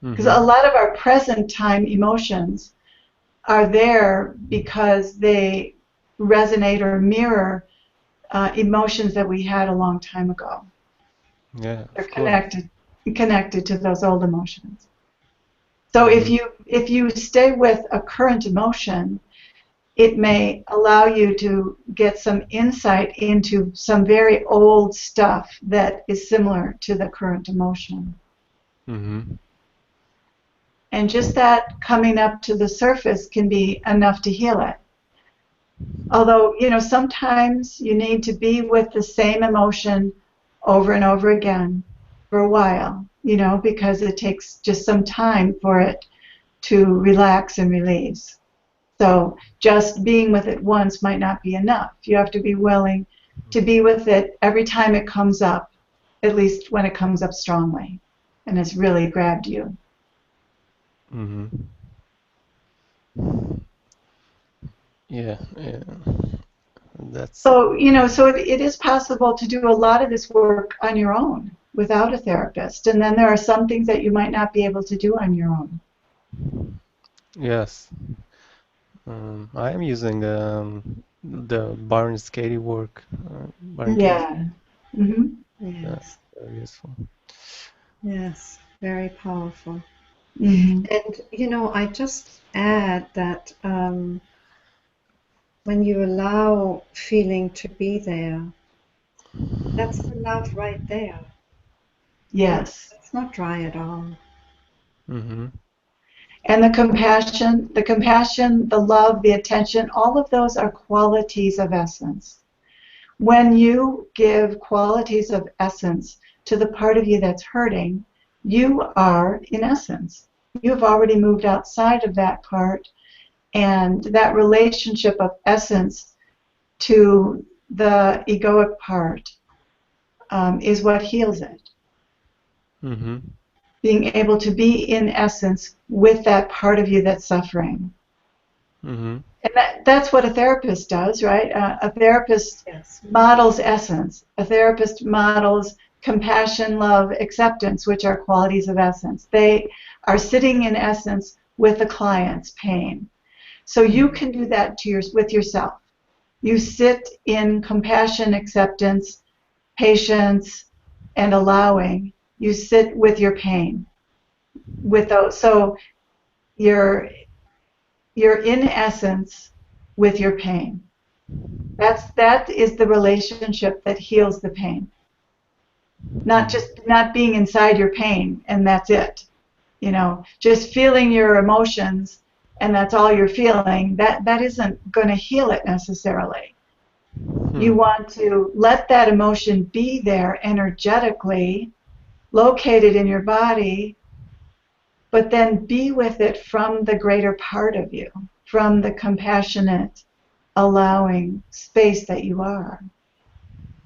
Because Mm-hmm. a lot of our present time emotions are there because they resonate or mirror emotions that we had a long time ago. Yeah, They're of course. connected to those old emotions. So if Mm-hmm. you stay with a current emotion, it may allow you to get some insight into some very old stuff that is similar to the current emotion. Mm-hmm. And just that coming up to the surface can be enough to heal it. Although, sometimes you need to be with the same emotion over and over again for a while, because it takes just some time for it to relax and release. So just being with it once might not be enough. You have to be willing to be with it every time it comes up, at least when it comes up strongly and has really grabbed you. Mm-hmm. Yeah, yeah. That's So it is possible to do a lot of this work on your own without a therapist. And then there are some things that you might not be able to do on your own. yes. I am using the Barnes Katie work. Barnes Katie. Yeah. Hmm. Yes. Very useful. Yes. Very powerful. Hmm. And I just add that when you allow feeling to be there, that's the love right there. Yes. It's not dry at all. Mm-hmm. And the compassion, the love, the attention, all of those are qualities of essence. When you give qualities of essence to the part of you that's hurting, you are, in essence, you've already moved outside of that part, and that relationship of essence to the egoic part is what heals it. Mm-hmm. Being able to be in essence with that part of you that's suffering. Mm-hmm. And that's what a therapist does, right? A therapist Yes. models essence. A therapist models compassion, love, acceptance, which are qualities of essence. They are sitting in essence with the client's pain. So you can do that with yourself. You sit in compassion, acceptance, patience, and allowing. You sit with your pain. With those, so you're in essence with your pain. That is the relationship that heals the pain. Not being inside your pain and that's it. Just feeling your emotions and that's all you're feeling. That isn't going to heal it necessarily. You want to let that emotion be there energetically, located in your body, but then be with it from the greater part of you, from the compassionate, allowing space that you are.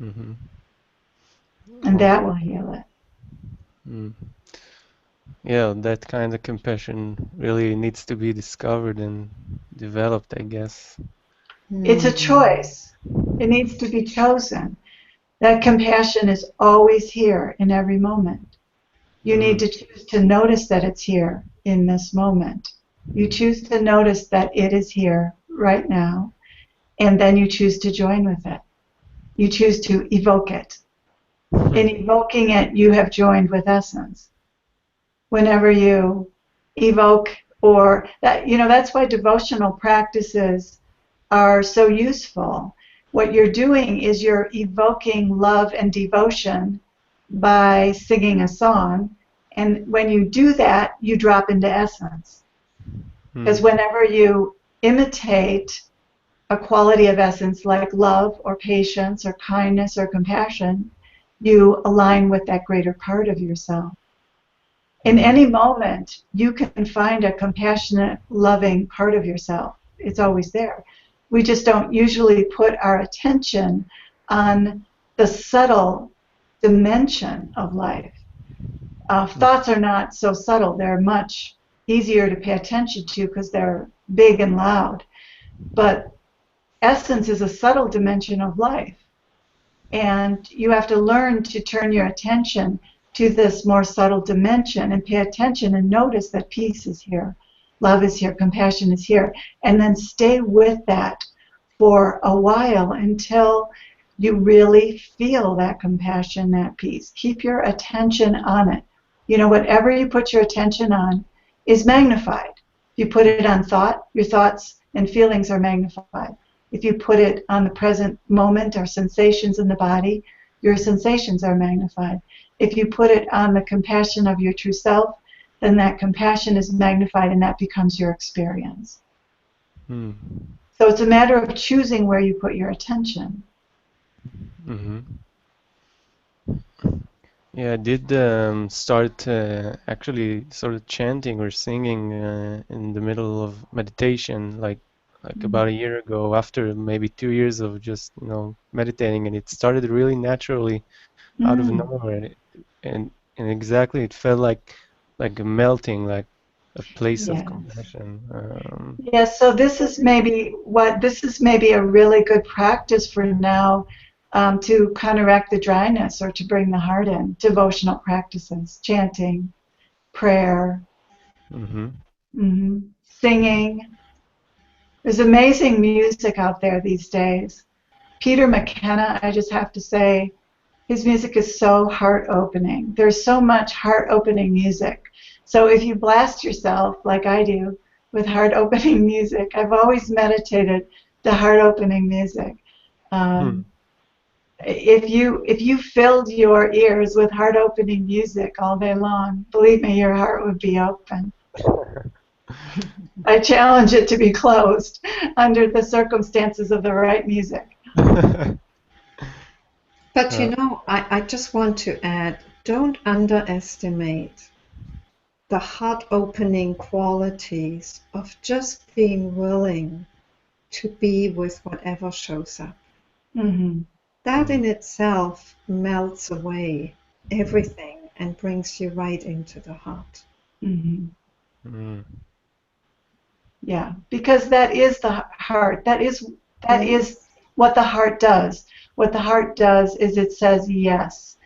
Mm-hmm. And Oh. that will heal it. Mm. Yeah, that kind of compassion really needs to be discovered and developed, I guess. It's a choice. It needs to be chosen. That compassion is always here in every moment. You need Mm. to choose to notice that it's here in this moment. You choose to notice that it is here right now, and then you choose to join with it. You choose to evoke it. In evoking it, you have joined with essence. Whenever you evoke, or that, that's why devotional practices are so useful. What you're doing is you're evoking love and devotion by singing a song. And when you do that, you drop into essence. Because whenever you imitate a quality of essence like love or patience or kindness or compassion, you align with that greater part of yourself. In Mm-hmm. any moment, you can find a compassionate, loving part of yourself. It's always there. We just don't usually put our attention on the subtle dimension of life. Thoughts are not so subtle. They're much easier to pay attention to because they're big and loud. But essence is a subtle dimension of life. And you have to learn to turn your attention to this more subtle dimension and pay attention and notice that peace is here, love is here, compassion is here, and then stay with that for a while until you really feel that compassion, that peace. Keep your attention on it. Whatever you put your attention on is magnified. If you put it on thought, your thoughts and feelings are magnified. If you put it on the present moment or sensations in the body, your sensations are magnified. If you put it on the compassion of your true self, then that compassion is magnified and that becomes your experience. Mm. So it's a matter of choosing where you put your attention. Mm-hmm. Yeah, I did start actually sort of chanting or singing in the middle of meditation, like about a year ago, after maybe 2 years of just meditating, and it started really naturally out of Mm. nowhere, and exactly it felt like a melting, like a place of Yes. compassion. Yes, so this is maybe a really good practice for now, to counteract the dryness or to bring the heart in. Devotional practices, chanting, prayer, Mm-hmm. singing. There's amazing music out there these days. Peter McKenna, I just have to say, his music is so heart-opening. There's so much heart-opening music. So if you blast yourself, like I do, with heart-opening music, I've always meditated to heart-opening music. Hmm. If you filled your ears with heart-opening music all day long, believe me, your heart would be open. I challenge it to be closed under the circumstances of the right music. But I just want to add, don't underestimate the heart opening qualities of just being willing to be with whatever shows up. Mm-hmm. That in itself melts away everything and brings you right into the heart. Mm-hmm. Mm. Yeah, because that is the heart. That is what the heart does. What the heart does is it says yes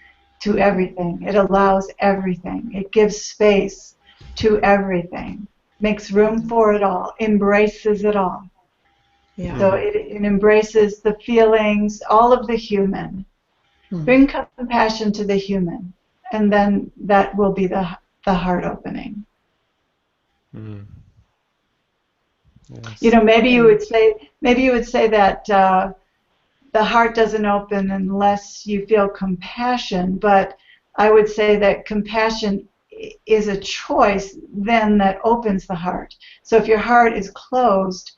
to everything. It allows everything. It gives space to everything, makes room for it all, embraces it all. Yeah. So it embraces the feelings, all of the human. Bring compassion to the human, and then that will be the heart opening. Mm. Yes. You know, maybe you would say that the heart doesn't open unless you feel compassion, but I would say that compassion is a choice then that opens the heart. So if your heart is closed,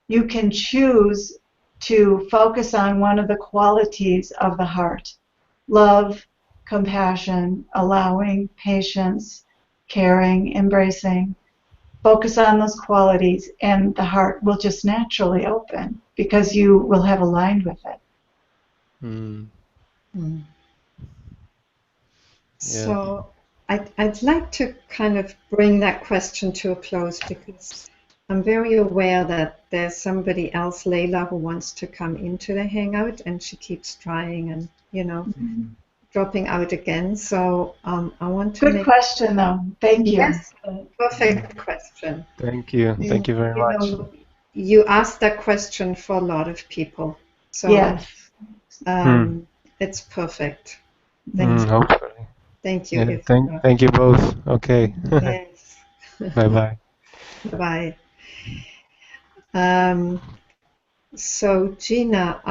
you can choose to focus on one of the qualities of the heart: love, compassion, allowing, patience, caring, embracing. Focus on those qualities, and the heart will just naturally open because you will have aligned with it. Mm. Mm. Yeah. So I'd like to kind of bring that question to a close because I'm very aware that there's somebody else, Layla, who wants to come into the hangout, and she keeps trying and, dropping out again. So I want to Good question, though. Thank you. Yes, perfect question. Thank you. Thank you very You much. know, you asked that question for a lot of people. So Yes. it's perfect. Thank you. Hopefully. Thank you, Yeah. Ifra. Thank you both. Okay. Yes. Bye bye. Bye. So Gina,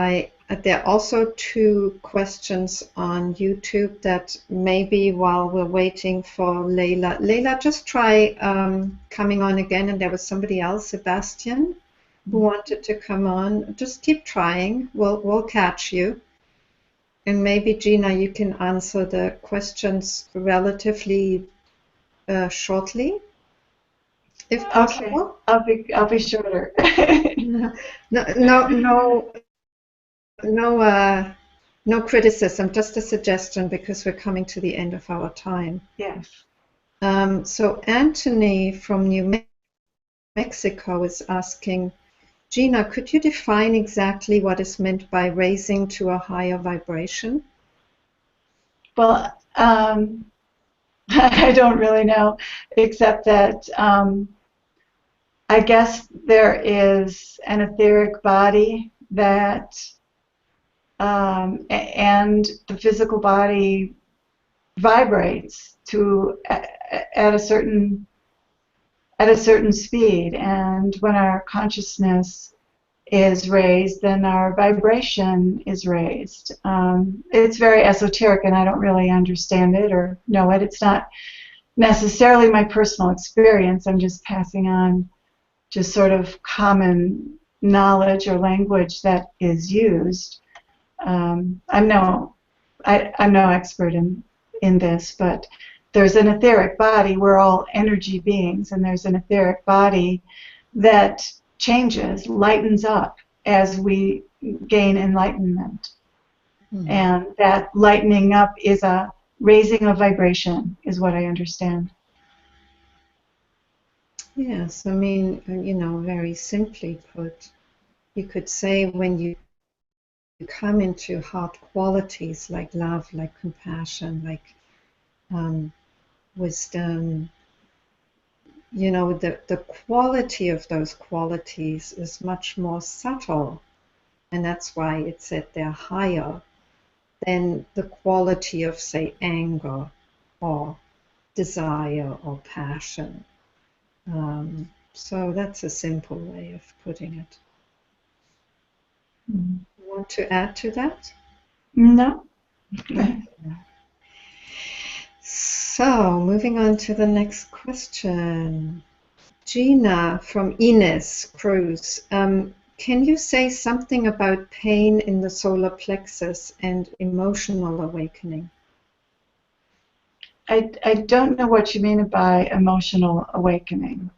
there are also two questions on YouTube that maybe while we're waiting for Layla, just try coming on again. And there was somebody else, Sebastian, who wanted to come on. Just keep trying. We'll catch you. And maybe Gina, you can answer the questions relatively shortly, if possible. Okay. I'll be shorter. No criticism, just a suggestion because we're coming to the end of our time. Yes. So Anthony from New Mexico is asking, Gina, could you define exactly what is meant by raising to a higher vibration? Well, I don't really know, except that I guess there is an etheric body that, and the physical body vibrates at a certain speed, and when our consciousness is raised, then our vibration is raised. It's very esoteric, and I don't really understand it or know it. It's not necessarily my personal experience. I'm just passing on just sort of common knowledge or language that is used. I'm no expert in this, but there's an etheric body. We're all energy beings, and there's an etheric body that changes, lightens up as we gain enlightenment. And that lightening up is a raising of vibration, is what I understand. Yes, I mean, very simply put, you could say when you come into heart qualities like love, like compassion, like wisdom, the quality of those qualities is much more subtle, and that's why it said they're higher than the quality of, say, anger or desire or passion. So that's a simple way of putting it. You want to add to that? No. So, moving on to the next question. Gina from Ines Cruz, can you say something about pain in the solar plexus and emotional awakening? I don't know what you mean by emotional awakening.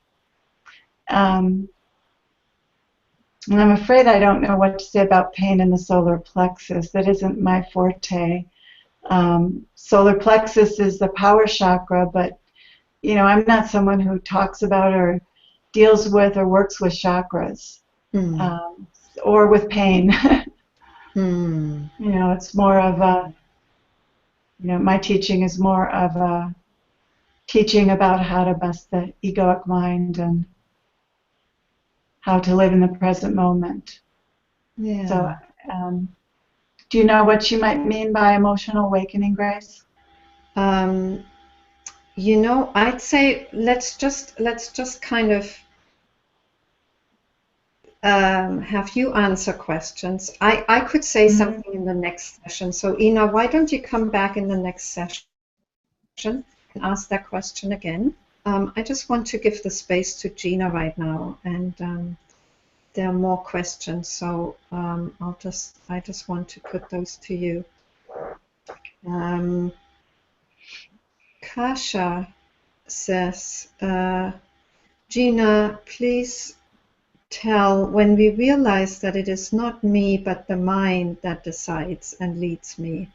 And I'm afraid I don't know what to say about pain in the solar plexus. That isn't my forte. Solar plexus is the power chakra, but I'm not someone who talks about or deals with or works with chakras or with pain. It's more of a, my teaching is more of a teaching about how to best the egoic mind and how to live in the present moment. Yeah. So, do you know what you might mean by emotional awakening, Grace? I'd say let's just kind of have you answer questions. I could say something in the next session. So Ina, why don't you come back in the next session and ask that question again? I just want to give the space to Gina right now, and there are more questions. So I just want to put those to you. Kasha says, Gina, please tell when we realize that it is not me but the mind that decides and leads me,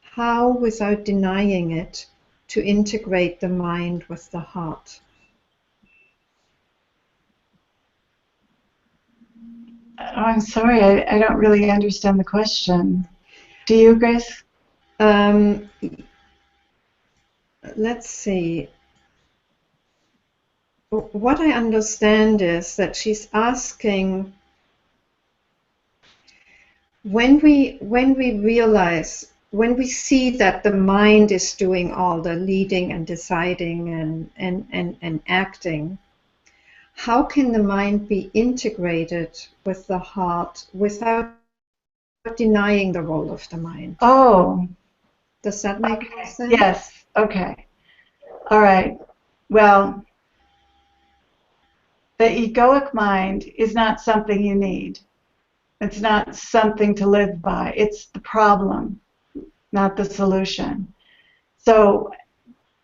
how, without denying it, to integrate the mind with the heart. Oh, I'm sorry, I don't really understand the question. Do you, Grace? Let's see. What I understand is that she's asking, when we realize, when we see that the mind is doing all the leading and deciding and acting, how can the mind be integrated with the heart without denying the role of the mind? Oh. Does that make sense? Yes. Okay. All right. Well, the egoic mind is not something you need. It's not something to live by. It's the problem, not the solution. So,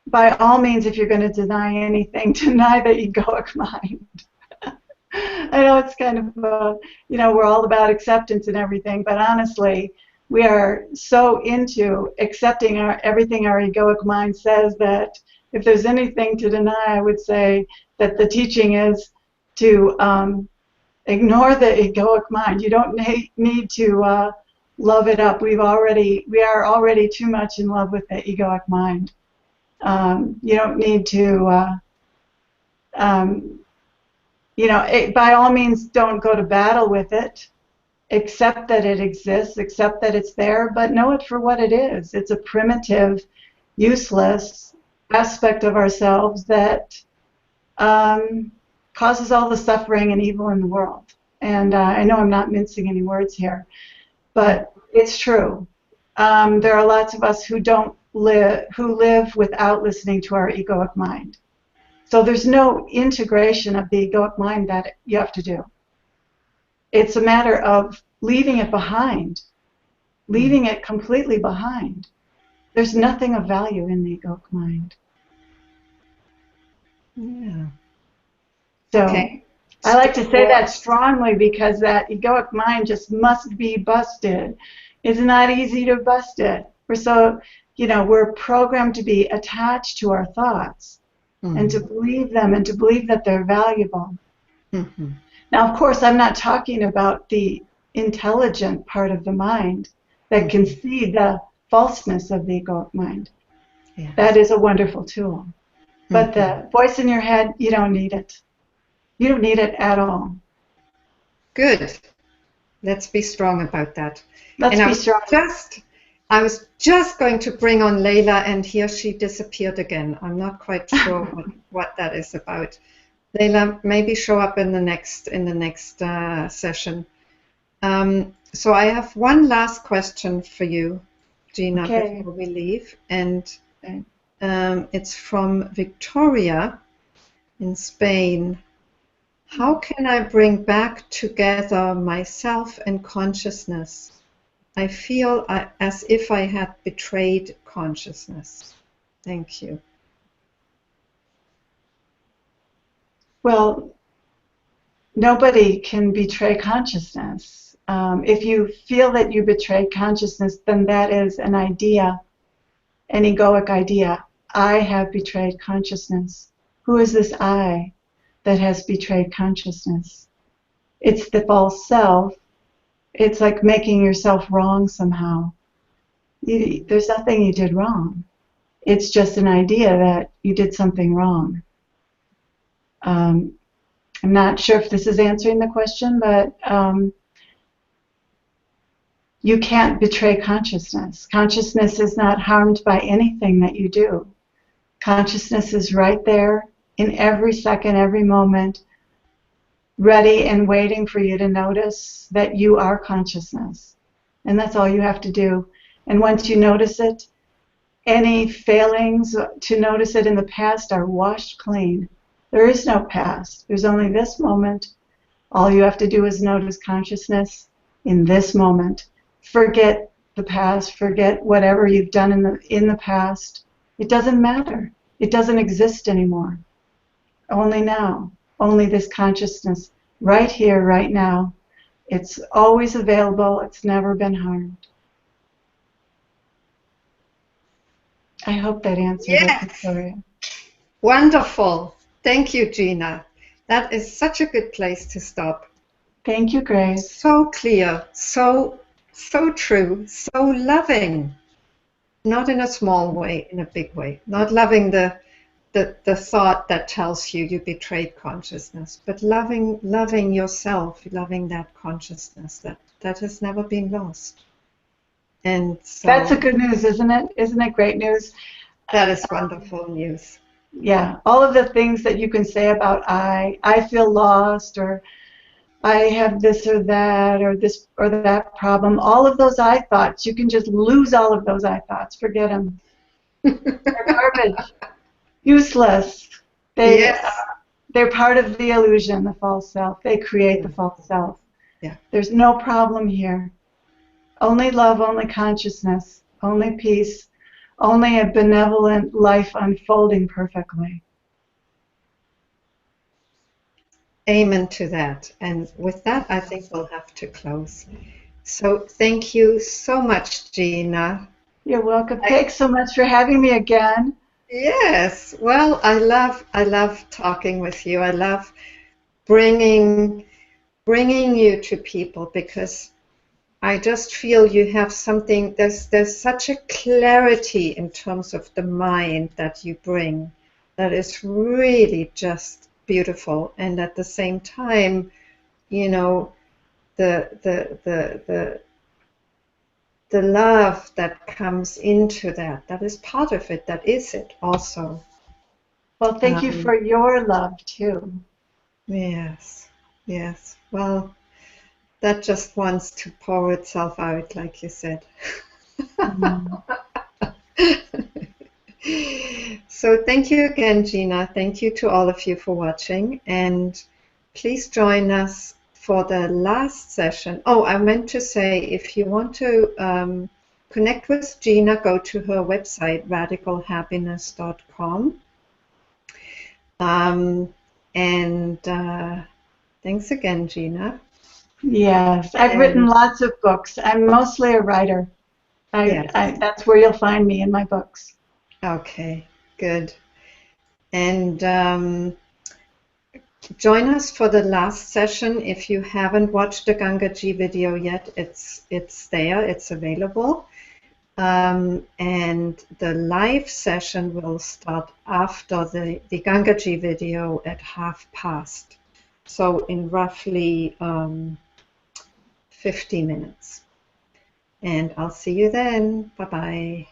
by all means, if you're going to deny anything, deny the egoic mind. I know it's kind of, we're all about acceptance and everything, but honestly, we are so into accepting everything our egoic mind says that if there's anything to deny, I would say that the teaching is to ignore the egoic mind. You don't need to love it up. We are already too much in love with the egoic mind. You don't need to. By all means, don't go to battle with it. Accept that it exists, accept that it's there, but know it for what it is. It's a primitive, useless aspect of ourselves that causes all the suffering and evil in the world. And I know I'm not mincing any words here, but it's true. There are lots of us who live without listening to our egoic mind. So there's no integration of the egoic mind that you have to do. It's a matter of leaving it behind, leaving it completely behind. There's nothing of value in the egoic mind. Yeah. So okay. I like to say that strongly because that egoic mind just must be busted. It's not easy to bust it. We're programmed to be attached to our thoughts and to believe them and to believe that they're valuable. Mm-hmm. Now, of course, I'm not talking about the intelligent part of the mind that can see the falseness of the egoic mind. Yes. That is a wonderful tool. But the voice in your head, you don't need it. You don't need it at all. Good. Let's be strong about that. Let's be strong. I was just going to bring on Layla, and here she disappeared again. I'm not quite sure what that is about. Layla, maybe show up in the next session. So I have one last question for you, Gina, before we leave, and it's from Victoria, in Spain. How can I bring back together myself and consciousness? I feel as if I had betrayed consciousness. Thank you. Well, nobody can betray consciousness. If you feel that you betrayed consciousness, then that is an idea, an egoic idea. I have betrayed consciousness. Who is this I that has betrayed consciousness? It's the false self. It's like making yourself wrong somehow. There's nothing you did wrong. It's just an idea that you did something wrong. I'm not sure if this is answering the question, but you can't betray consciousness. Consciousness is not harmed by anything that you do. Consciousness is right there in every second, every moment, ready and waiting for you to notice that you are consciousness. And that's all you have to do. And once you notice it, any failings to notice it in the past are washed clean. There is no past. There's only this moment. All you have to do is notice consciousness in this moment. Forget the past. Forget whatever you've done in the past. It doesn't matter. It doesn't exist anymore. Only now. Only this consciousness right here, right now. It's always available. It's never been harmed. I hope that answered it, Victoria. Wonderful. Thank you, Gina. That is such a good place to stop. Thank you, Grace. So clear, so true, so loving. Not in a small way, in a big way. Not loving the thought that tells you betrayed consciousness, but loving yourself, loving that consciousness that has never been lost. And so that's a good news, isn't it? Isn't it great news? That is wonderful news. Yeah, all of the things that you can say about I feel lost, or I have this or that, or this or that problem, all of those I thoughts, you can just lose all of those I thoughts. Forget them. They're garbage. Useless. They're part of the illusion, the false self. They create the false self. Yeah. There's no problem here. Only love, only consciousness, only peace, only a benevolent life unfolding perfectly. Amen to that. And with that, I think we'll have to close. So thank you so much, Gina. You're welcome. Thanks so much for having me again. Yes. Well, I love talking with you. I love bringing you to people, because I just feel you have something, there's such a clarity in terms of the mind that you bring that is really just beautiful. And at the same time, you know, the love that comes into that is part of it, that is it also. Well, thank you for your love too. Yes. Well, that just wants to pour itself out, like you said. So thank you again, Gina. Thank you to all of you for watching. And please join us for the last session. Oh, I meant to say, if you want to connect with Gina, go to her website, radicalhappiness.com. Thanks again, Gina. Yes, I've written lots of books. I'm mostly a writer. That's where you'll find me, in my books. Okay, good. And join us for the last session. If you haven't watched the Gangaji video yet, it's there, it's available. And the live session will start after the Gangaji video at past. So in roughly 50 minutes. And I'll see you then. Bye-bye.